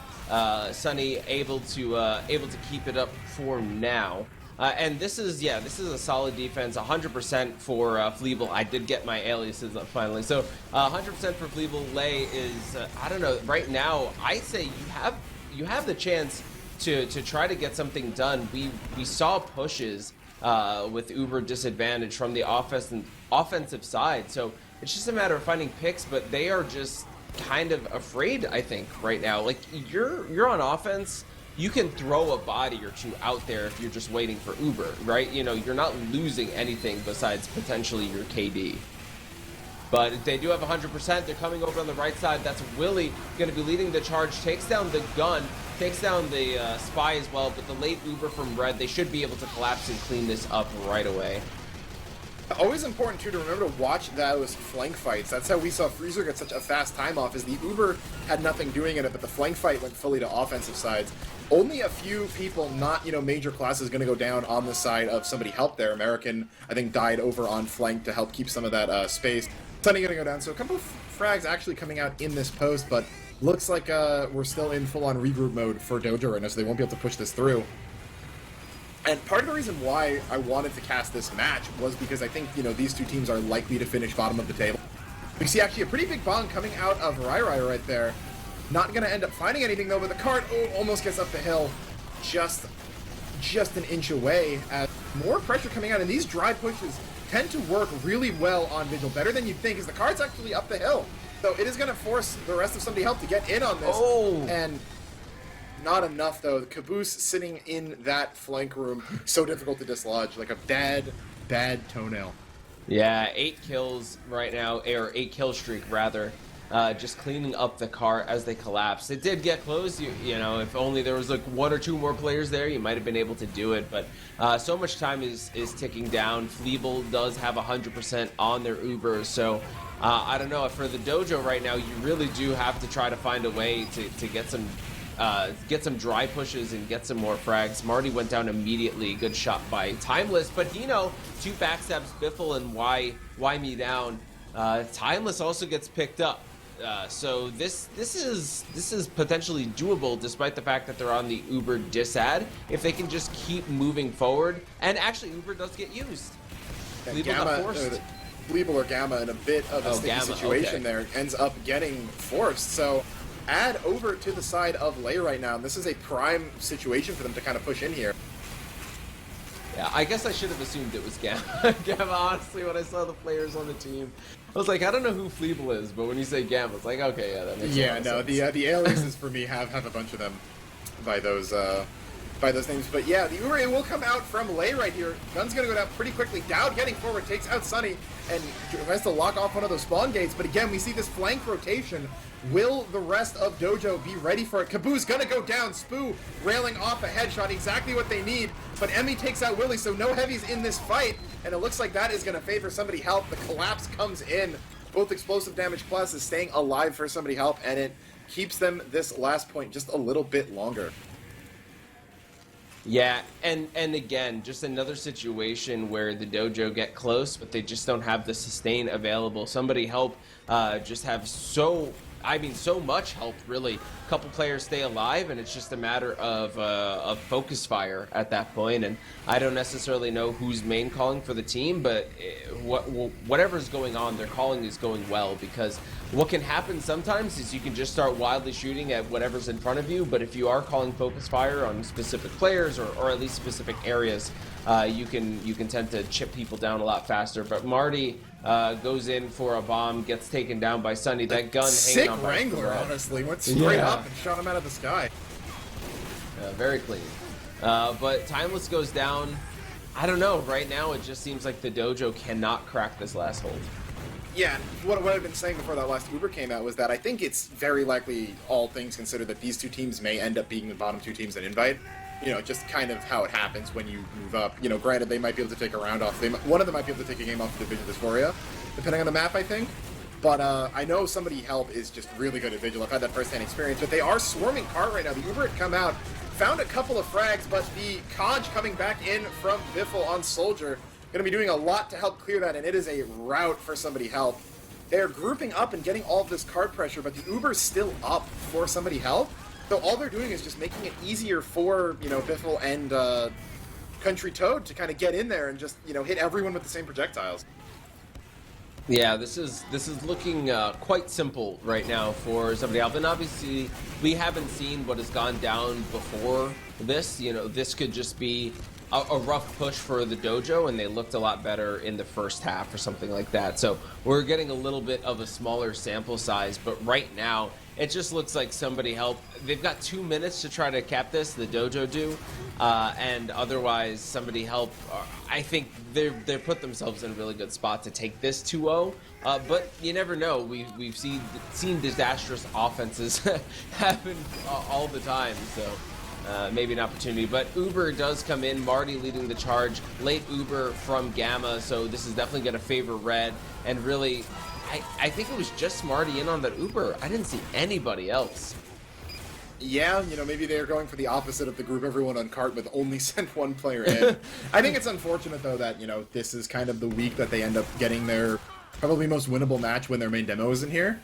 Sunny able to keep it up for now. And this is a solid defense, 100% for Fleeble. I did get my aliases up finally. So 100% for Fleeble. Lay is, I don't know, right now, I say you have the chance to try to get something done. We saw pushes with Uber disadvantage from the offensive side. So it's just a matter of finding picks, but they are just kind of afraid, I think, right now. Like, you're on offense, you can throw a body or two out there if you're just waiting for Uber, right? You know, you're not losing anything besides potentially your KD. But they do have 100%. They're coming over on the right side. That's Willie going to be leading the charge. Takes down the gun. Takes down the spy as well. But the late Uber from red, they should be able to collapse and clean this up right away. Always important, too, to remember to watch those flank fights. That's how we saw Freezer get such a fast time off, is the Uber had nothing doing in it, but the flank fight went fully to offensive sides. Only a few people, not, you know, major classes, going to go down on the side of somebody help there. American, I think, died over on flank to help keep some of that space. Sunny going to go down, so a couple of frags actually coming out in this post, but looks like we're still in full-on regroup mode for Dojo right now, so they won't be able to push this through. And part of the reason why I wanted to cast this match was because I think, you know, these two teams are likely to finish bottom of the table. We see actually a pretty big bomb coming out of Rai right there. Not going to end up finding anything, though, but the cart almost gets up the hill just an inch away. As more pressure coming out, and these dry pushes tend to work really well on Vigil, better than you'd think, as the cart's actually up the hill. So it is going to force the rest of somebody help to get in on this. And not enough, though. Caboose sitting in that flank room, so difficult to dislodge, like a bad toenail. Yeah, 8 kills right now, or 8 kill streak rather. just cleaning up the cart as they collapse. It did get close. You know, if only there was like 1 or 2 more players there, you might have been able to do it. But so much time is ticking down. Fleeble does have 100% on their Uber, so I don't know. For the Dojo right now, you really do have to try to find a way to get some dry pushes and get some more frags. Marty went down immediately. Good shot by Timeless, but Dino 2 backstabs Biffle and why me down. Timeless also gets picked up. So this is potentially doable, despite the fact that they're on the Uber disad. If they can just keep moving forward, and actually Uber does get used. And Fleeble or Gamma in a bit of a sticky situation there ends up getting forced. So add over to the side of Lay right now, and this is a prime situation for them to kind of push in here. Yeah, I guess I should have assumed it was Gamma. Gamma, honestly, when I saw the players on the team, I was like, I don't know who Fleeble is, but when you say Gamma, it's like, okay, yeah, that makes sense. Yeah, no, the aliases for me have a bunch of them by those names. But yeah, the Uber will come out from Lay right here. Gun's gonna go down pretty quickly. Dowd getting forward, takes out Sunny, and tries to lock off one of those spawn gates. But again, we see this flank rotation. Will the rest of Dojo be ready for it? Kaboo's gonna go down. Spoo railing off a headshot, exactly what they need. But Emmy takes out Willie, so no heavies in this fight. And it looks like that is gonna favor somebody help. The collapse comes in. Both explosive damage plus is staying alive for somebody help, and it keeps them this last point just a little bit longer. Yeah, and again, just another situation where the Dojo get close, but they just don't have the sustain available. Somebody help just have so much help, really. A couple players stay alive, and it's just a matter of focus fire at that point. And I don't necessarily know who's main calling for the team, but whatever's going on, their calling is going well, because what can happen sometimes is you can just start wildly shooting at whatever's in front of you, but if you are calling focus fire on specific players or at least specific areas, you can tend to chip people down a lot faster. But Marty goes in for a bomb, gets taken down by Sunny. That gun hanging on sick Wrangler, honestly, went straight up and shot him out of the sky. Very clean. But Timeless goes down. I don't know. Right now, it just seems like the Dojo cannot crack this last hold. Yeah, what I've been saying before that last Uber came out was that I think it's very likely, all things considered, that these 2 teams may end up being the bottom 2 teams in Invite. You know, just kind of how it happens when you move up. You know, granted, they might be able to take a round off. One of them might be able to take a game off Division Dysphoria, depending on the map, I think. But I know somebody help is just really good at Vigil. I've had that first-hand experience. But they are swarming cart right now. The Uber had come out, found a couple of frags, but the Conj coming back in from Biffle on Soldier, going to be doing a lot to help clear that, and it is a rout for somebody help. They're grouping up and getting all of this card pressure, but the Uber's still up for somebody help. So all they're doing is just making it easier for, you know, Biffle and Country Toad to kind of get in there and just, you know, hit everyone with the same projectiles. Yeah, this is looking quite simple right now for somebody else. And obviously, we haven't seen what has gone down before this. You know, this could just be a rough push for the Dojo, and they looked a lot better in the first half or something like that. So we're getting a little bit of a smaller sample size, but right now it just looks like somebody help. They've got 2 minutes to try to cap this, the Dojo do, and otherwise somebody help. I think they've put themselves in a really good spot to take this 2-0. But you never know. We've seen disastrous offenses happen all the time, so maybe an opportunity. But Uber does come in, Marty leading the charge, late Uber from Gamma, so this is definitely going to favor Red. And really, I think it was just Marty in on that Uber. I didn't see anybody else. Yeah, you know, maybe they're going for the opposite of the group everyone on cart with only sent 1 player in. I think it's unfortunate, though, that, you know, this is kind of the week that they end up getting their probably most winnable match when their main demo isn't here.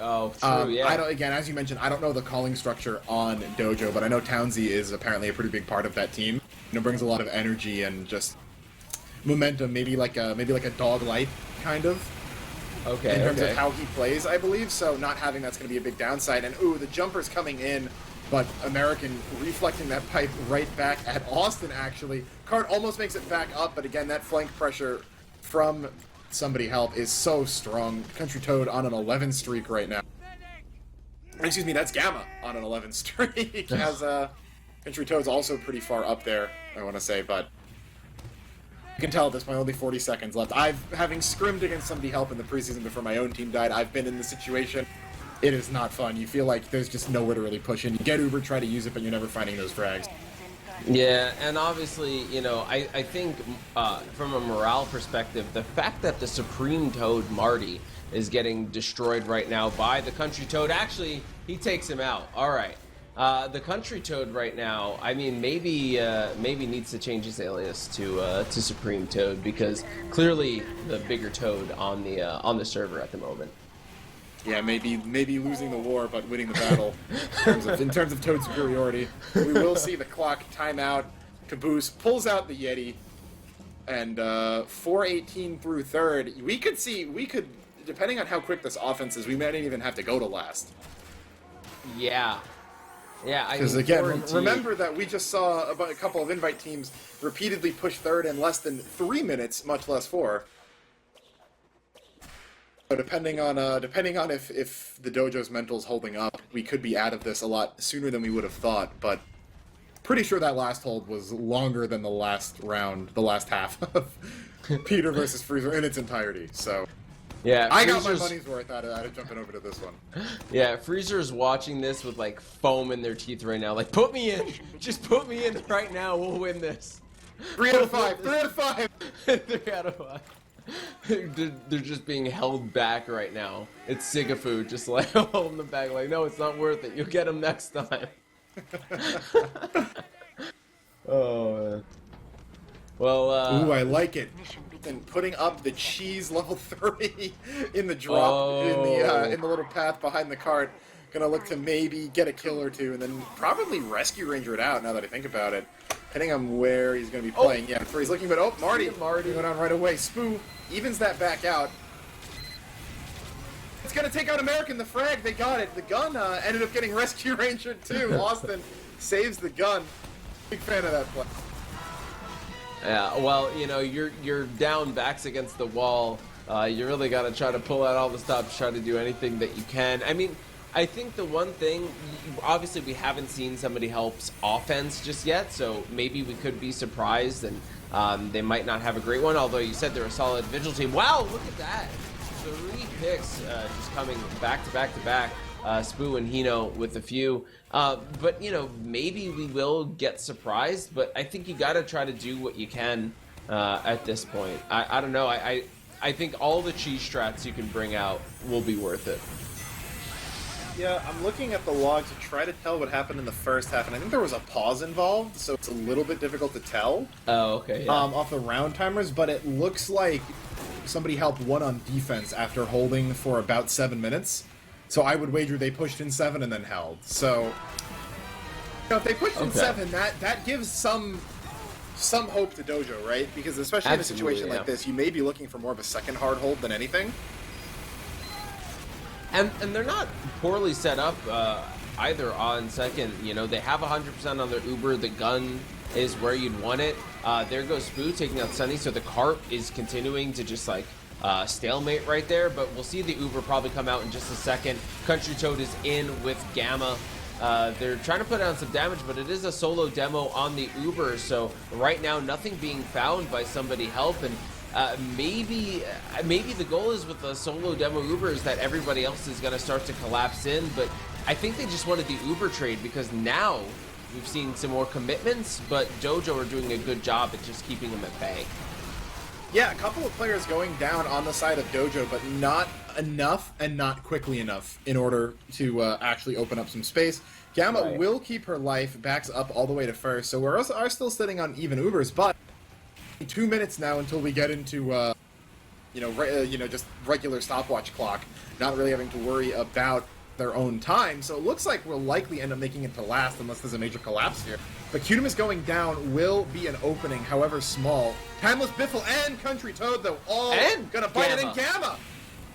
Oh, true, yeah. Again, as you mentioned, I don't know the calling structure on Dojo, but I know Townsy is apparently a pretty big part of that team. You know, brings a lot of energy and just momentum, maybe like a dog light kind of. Okay. In terms of how he plays, I believe. So not having that's going to be a big downside. And ooh, the jumper's coming in, but American reflecting that pipe right back at Austin. Actually, Cart almost makes it back up, but again, that flank pressure from somebody help is so strong. Country Toad on an 11 streak right now. Excuse me, that's Gamma on an 11 streak. As Country Toad's also pretty far up there, I want to say, but you can tell at this point only 40 seconds left. Having scrimmed against somebody help in the preseason before my own team died, I've been in the situation It is not fun. You feel like there's just nowhere to really push in. You get Uber, try to use it, but you're never finding those frags. Yeah, and obviously, you know, I think from a morale perspective, the fact that the Supreme Toad Marty is getting destroyed right now by the Country Toad, actually, he takes him out. All right. The Country Toad right now, I mean, maybe needs to change his alias to Supreme Toad, because clearly the bigger Toad on the server at the moment. Yeah, maybe losing the war, but winning the battle in terms of Toad superiority. We will see the clock timeout. Caboose pulls out the Yeti, and 4:18 through third. We could, depending on how quick this offense is, we might even have to go to last. Yeah. Yeah, because again, remember that we just saw a couple of invite teams repeatedly push third in less than 3 minutes, much less 4. So depending on if the dojo's mental's holding up, we could be out of this a lot sooner than we would have thought. But pretty sure that last hold was longer than the last round, the last half of Peter versus Freezer in its entirety. So. Yeah, I got my money's worth out of jumping over to this one. Yeah, Freezer's watching this with like foam in their teeth right now. Like, put me in! Just put me in right now, we'll win this. 3 out of 5! 3 out of 5! 3 out of 5. They're just being held back right now. It's Sigafu just like holding them back like, no, it's not worth it. You'll get them next time. Oh, man. Well, ooh, I like it. And putting up the cheese level 3 in the drop in the little path behind the cart. Gonna look to maybe get a kill or two, and then probably rescue ranger it out. Now that I think about it, depending on where he's gonna be playing. Yeah, where he's looking. But Marty went on right away. Spoo evens that back out. It's gonna take out American. The frag, they got it. The gun ended up getting rescue ranger too. Austin saves the gun. Big fan of that play. Yeah, well, you know, you're down backs against the wall. You really got to try to pull out all the stops, try to do anything that you can. I mean, I think the one thing, obviously we haven't seen somebody help's offense just yet, so maybe we could be surprised, and they might not have a great one, although you said they're a solid vigil team. Wow, look at that. 3 picks just coming back to back to back. Spoo and Hino with a few. But, you know, maybe we will get surprised, but I think you got to try to do what you can at this point. I don't know. I think all the cheese strats you can bring out will be worth it. Yeah, I'm looking at the log to try to tell what happened in the first half, and I think there was a pause involved, so it's a little bit difficult to tell. Oh, okay. Yeah. Off the round timers, but it looks like somebody helped one on defense after holding for about 7 minutes. So I would wager they pushed in 7 and then held. So, you know, if they pushed in 7, that gives some hope to Dojo, right? Because especially in a situation like this, you may be looking for more of a second hard hold than anything. And they're not poorly set up either on second. You know, they have 100% on their Uber. The gun is where you'd want it. There goes Spoo taking out Sunny, so the cart is continuing to just like stalemate right there, but we'll see the Uber probably come out in just a second. Country Toad is in with Gamma. They're trying to put down some damage, but it is a solo demo on the Uber, so right now nothing being found by somebody help, and maybe the goal is with the solo demo Uber is that everybody else is going to start to collapse in, but I think they just wanted the Uber trade because now we've seen some more commitments, but Dojo are doing a good job at just keeping them at bay. Yeah, a couple of players going down on the side of Dojo, but not enough and not quickly enough in order to actually open up some space. Gamma will keep her life, backs up all the way to first, so we are still sitting on even Ubers, but 2 minutes now until we get into just regular stopwatch clock, not really having to worry about their own time, so it looks like we'll likely end up making it to last unless there's a major collapse here. But Cutemus going down will be an opening, however small. Timeless Biffle and Country Toad, though, all gonna bite it in Gamma!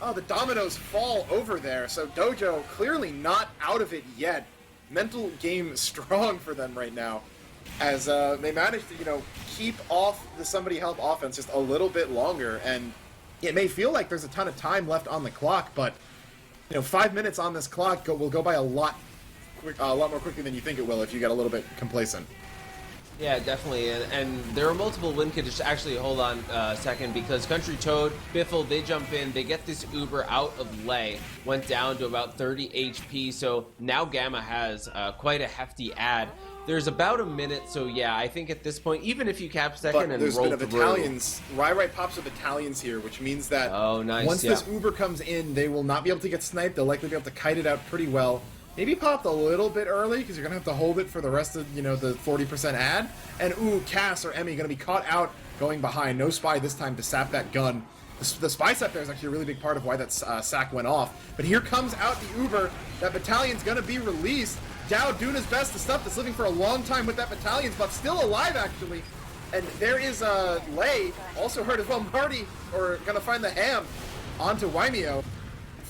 Oh, the dominoes fall over there, so Dojo clearly not out of it yet. Mental game strong for them right now, as they manage to, you know, keep off the somebody help offense just a little bit longer, and it may feel like there's a ton of time left on the clock, but, you know, 5 minutes on this clock will go by a lot more quickly than you think it will if you get a little bit complacent. Yeah, definitely, and there are multiple win conditions. Actually, hold on a second, because Country Toad, Biffle, they jump in, they get this Uber out of Lay, went down to about 30 HP, so now Gamma has quite a hefty ad. There's about a minute, so yeah, I think at this point, even if you cap second and there's roll been a through... battalions. Rai pops with battalions here, which means that nice, once this Uber comes in, they will not be able to get sniped. They'll likely be able to kite it out pretty well. Maybe popped a little bit early, because you're going to have to hold it for the rest of, the 40% ad. And, ooh, Cass or Emmy going to be caught out going behind. No spy this time to sap that gun. The spy sap there is actually a really big part of why that sack went off. But here comes out the Uber. That battalion's going to be released. Dow doing his best. The stuff that's living for a long time with that battalion's buff. Still alive, actually. And there is Lay, also hurt as well. Marty, or going to find the ham onto Wymeo.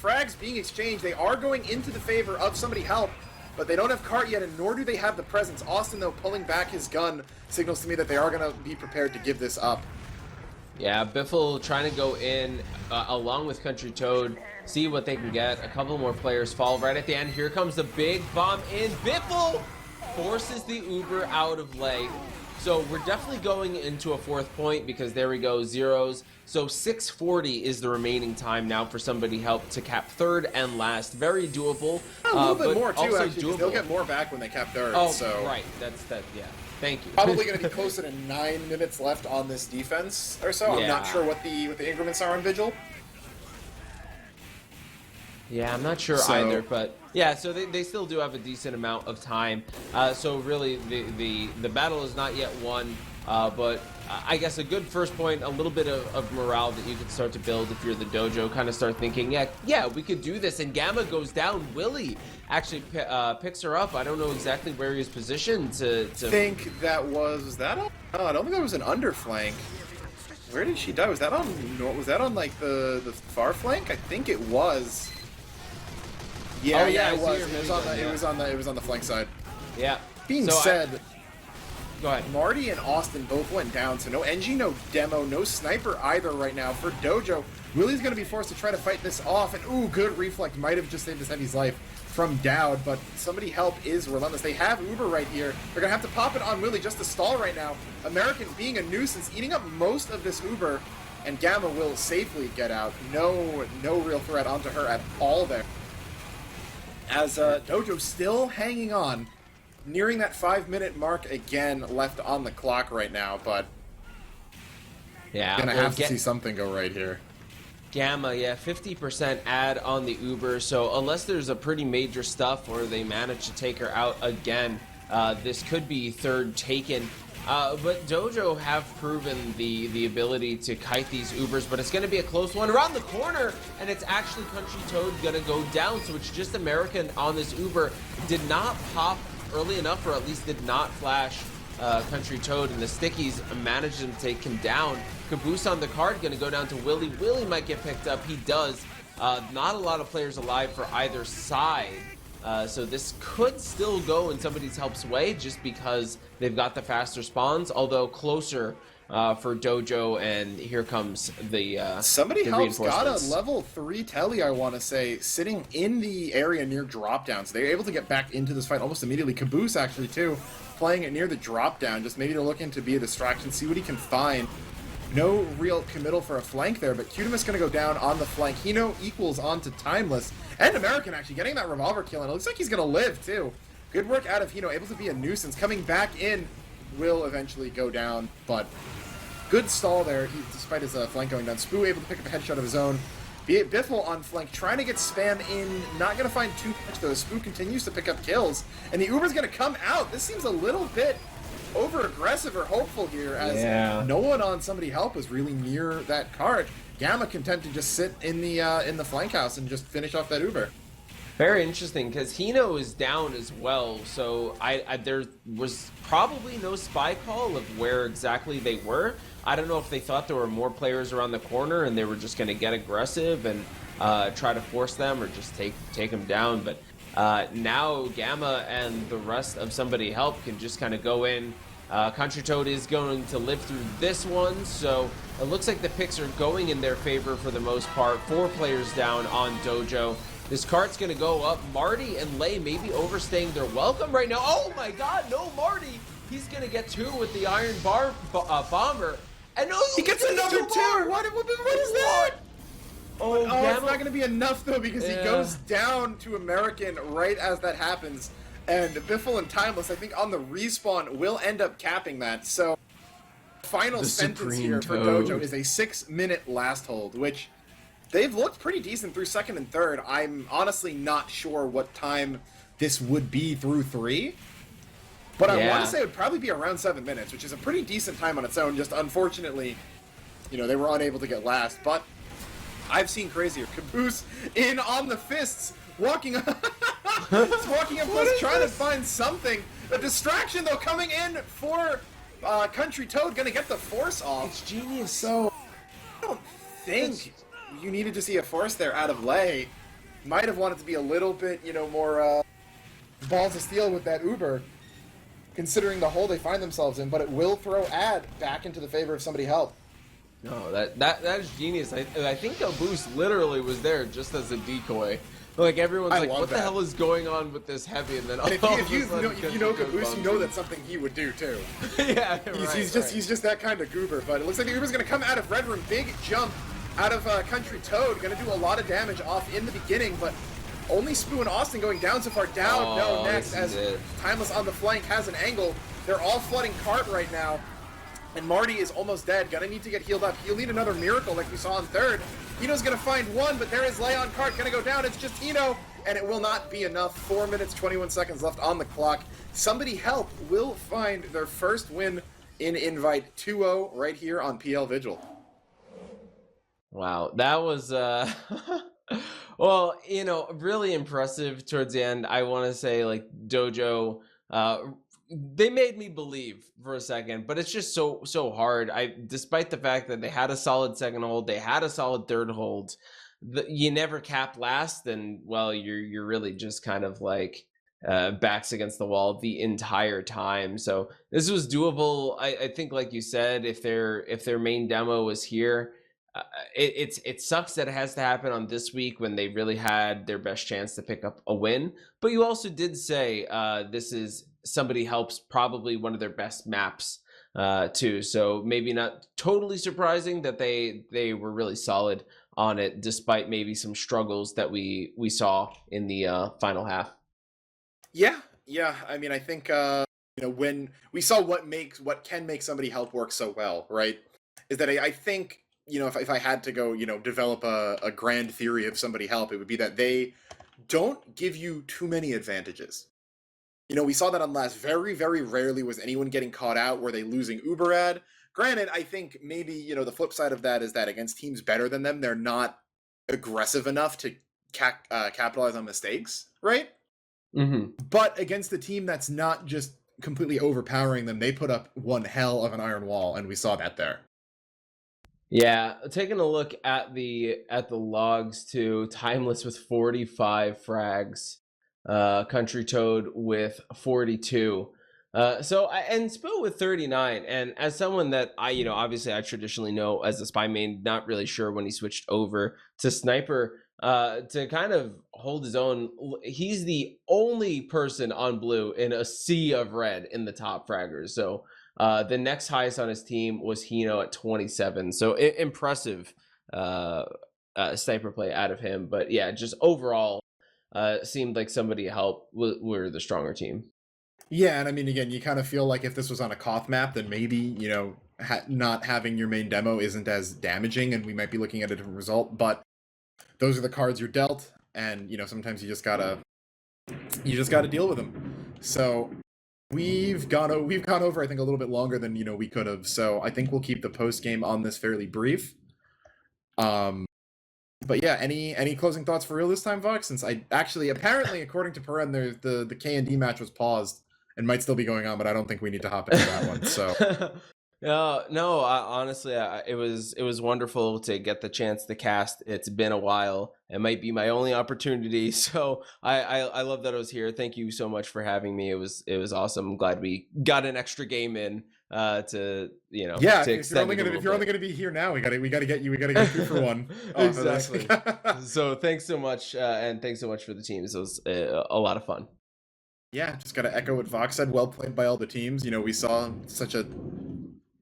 Frags being exchanged. They are going into the favor of somebody help, but they don't have cart yet, and nor do they have the presence. Austin, though, pulling back his gun signals to me that they are going to be prepared to give this up. Yeah, Biffle trying to go in along with Country Toad, see what they can get. A couple more players fall right at the end. Here comes the big bomb in. Biffle forces the Uber out of Lay. So we're definitely going into a fourth point, because there we go, zeros. So 6:40 is the remaining time now for somebody help to cap third and last. Very doable. A little bit more, too, also actually, because they'll get more back when they cap third. Oh, so. right. That's that. Yeah. Thank you. Probably going to be closer to 9 minutes left on this defense or so. I'm not sure what the increments are on Vigil. Yeah, I'm not sure either, but yeah, so they still do have a decent amount of time. So really, the battle is not yet won, but I guess a good first point, a little bit of morale that you could start to build if you're the dojo. Kind of start thinking, yeah, we could do this. And Gamma goes down. Willie actually picks her up. I don't know exactly where he was positioned to... I think that was that on? Oh, I don't think that was an underflank. Where did she die? Was that on like the far flank? I think it was. Yeah, it was. It was on the flank side. Yeah. Being said, go ahead. Marty and Austin both went down, so no NG, no demo, no sniper either right now for Dojo. Willie's going to be forced to try to fight this off, and ooh, good reflect. Might have just saved his Heavy's life from Dowd, but somebody help is relentless. They have Uber right here. They're going to have to pop it on Willie just to stall right now. American being a nuisance, eating up most of this Uber, and Gamma will safely get out. No real threat onto her at all there. As Dojo still hanging on, nearing that 5-minute mark again left on the clock right now, but yeah, gonna have to see something go right here. Gamma, yeah, 50% ad on the Uber, so unless there's a pretty major stuff or they manage to take her out again, this could be third taken. But Dojo have proven the ability to kite these Ubers, but it's going to be a close one around the corner, and it's actually Country Toad going to go down, so it's just American on this Uber. Did not pop early enough, or at least did not flash Country Toad, and the Stickies managed to take him down. Caboose on the card, going to go down to Willie. Willie might get picked up. He does. Not a lot of players alive for either side. So this could still go in somebody's help's way just because they've got the faster spawns, although closer for Dojo, and here comes the somebody the helps got a level 3 telly, I want to say, sitting in the area near drop down, so they're able to get back into this fight almost immediately. Caboose actually too, playing it near the drop down, just maybe to looking to be a distraction, see what he can find. No real committal for a flank there, but Cutimus going to go down on the flank. Hino equals onto Timeless. And American actually getting that revolver kill, and it looks like he's going to live, too. Good work out of Hino, able to be a nuisance. Coming back in, will eventually go down, but good stall there, despite his flank going down. Spoo able to pick up a headshot of his own. Biffle on flank, trying to get spam in, not going to find too much, though. Spoo continues to pick up kills, and the Uber's going to come out. This seems a little bit over-aggressive or hopeful here, as no one on somebody help was really near that cart. Gamma content to just sit in the flank house and just finish off that Uber. Very interesting, because Hino is down as well, so there was probably no spy call of where exactly they were. I don't know if they thought there were more players around the corner and they were just going to get aggressive and try to force them or just take them down, but now Gamma and the rest of somebody help can just kind of go in. Country Toad is going to live through this one, so it looks like the picks are going in their favor for the most part. 4 players down on Dojo. This cart's going to go up. Marty and Lay maybe overstaying their welcome right now. Oh my god, no Marty! He's gonna get 2 with the iron bomber. And no, He gets another 2. What is that? Oh, It's not going to be enough, though, because he goes down to American right as that happens. And Biffle and Timeless, I think, on the respawn, will end up capping that. So, final sentence here for Dojo is a 6-minute last hold, which they've looked pretty decent through second and third. I'm honestly not sure what time this would be through 3. But I want to say it would probably be around 7 minutes, which is a pretty decent time on its own. Just unfortunately, they were unable to get last. But I've seen crazier. Caboose in on the fists, walking up close, trying to find something. A distraction, though, coming in for Country Toad, gonna get the force off. It's genius. So, I don't think you needed to see a force there out of Lay. Might have wanted to be a little bit, more balls of steel with that Uber, considering the hole they find themselves in, but it will throw Ad back into the favor of somebody help. No, that is genius. I think Caboose literally was there just as a decoy. Like, everyone's like, what the hell is going on with this heavy? And then if you know Caboose, you know that's something he would do too. Yeah, he's just that kind of goober. But it looks like the Uber's gonna come out of Red Room. Big jump out of Country Toad, gonna do a lot of damage off in the beginning, but only Spoo and Austin going down so far. Down next as Timeless on the flank has an angle. They're all flooding cart right now. And Marty is almost dead. Gonna need to get healed up. He'll need another miracle like we saw in third. Hino's gonna find one, but there is Lay on cart. Gonna go down. It's just Hino, and it will not be enough. 4 minutes, 21 seconds left on the clock. Somebody help will find their first win in Invite 2-0 right here on PL Vigil. Wow, that was well, really impressive towards the end. I want to say, like, Dojo, they made me believe for a second, but it's just so hard. Despite the fact that they had a solid second hold, they had a solid third hold, you never cap last, then, well, you're really just kind of like backs against the wall the entire time. So this was doable. I think, like you said, if their main demo was here, it sucks that it has to happen on this week when they really had their best chance to pick up a win. But you also did say this is Somebody Helps, probably one of their best maps too. So maybe not totally surprising that they were really solid on it, despite maybe some struggles that we saw in the final half. Yeah. I mean, I think when we saw what can make Somebody Help work so well, right? Is that I think, if I had to go, develop a grand theory of Somebody Help, it would be that they don't give you too many advantages. We saw that on last. Very, very rarely was anyone getting caught out. Were they losing Uber Ad? Granted, I think maybe, the flip side of that is that against teams better than them, they're not aggressive enough to capitalize on mistakes, right? Mm-hmm. But against the team that's not just completely overpowering them, they put up one hell of an iron wall, and we saw that there. Yeah, taking a look at the logs too. Timeless with 45 frags. Country Toad with 42. And Spoo with 39. And as someone that obviously I traditionally know as a spy main, not really sure when he switched over to sniper, to kind of hold his own. He's the only person on blue in a sea of red in the top fraggers. So the next highest on his team was Hino at 27. So impressive sniper play out of him. But yeah, just overall, seemed like Somebody Help were the stronger team. Yeah, and I mean, again, you kind of feel like if this was on a Koth map, then maybe, not having your main demo isn't as damaging, and we might be looking at a different result, but those are the cards you're dealt, and, sometimes you just gotta deal with them. So, we've gone over, I think, a little bit longer than, we could have, so I think we'll keep the post-game on this fairly brief. But yeah, any closing thoughts for real this time, Vox? Since apparently, according to Paren, the K&D match was paused and might still be going on, but I don't think we need to hop into that one. So no, honestly, it was wonderful to get the chance to cast. It's been a while. It might be my only opportunity, so I love that I was here. Thank you so much for having me. It was awesome. I'm glad we got an extra game in. To if you're only gonna be here now, we gotta get 2 for 1. Exactly. So thanks so much, and thanks so much for the teams. It was a lot of fun. yeah, just gotta echo what Vox said. Well played by all the teams. You know, we saw such a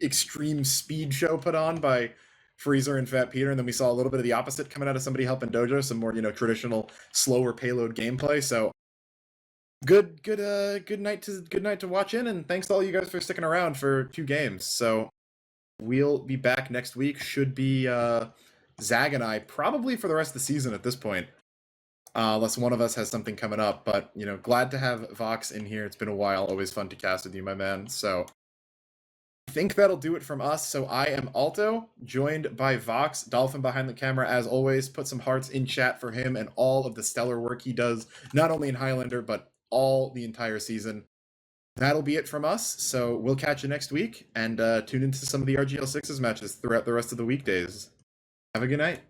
extreme speed show put on by Freezer and Fat Peter, and then we saw a little bit of the opposite coming out of somebody helping Dojo, some more, you know, traditional, slower payload gameplay. So good night to watch in, and thanks to all you guys for sticking around for 2 games. So we'll be back next week. Should be Zag and I probably for the rest of the season at this point. Unless one of us has something coming up. But, you know, glad to have Vox in here. It's been a while. Always fun to cast with you, my man. So I think that'll do it from us. So I am Alto, joined by Vox, Dolphin behind the camera. As always, put some hearts in chat for him and all of the stellar work he does, not only in Highlander, but all the entire season. That'll be it from us. So we'll catch you next week, and tune into some of the RGL 6's matches throughout the rest of the weekdays. Have a good night.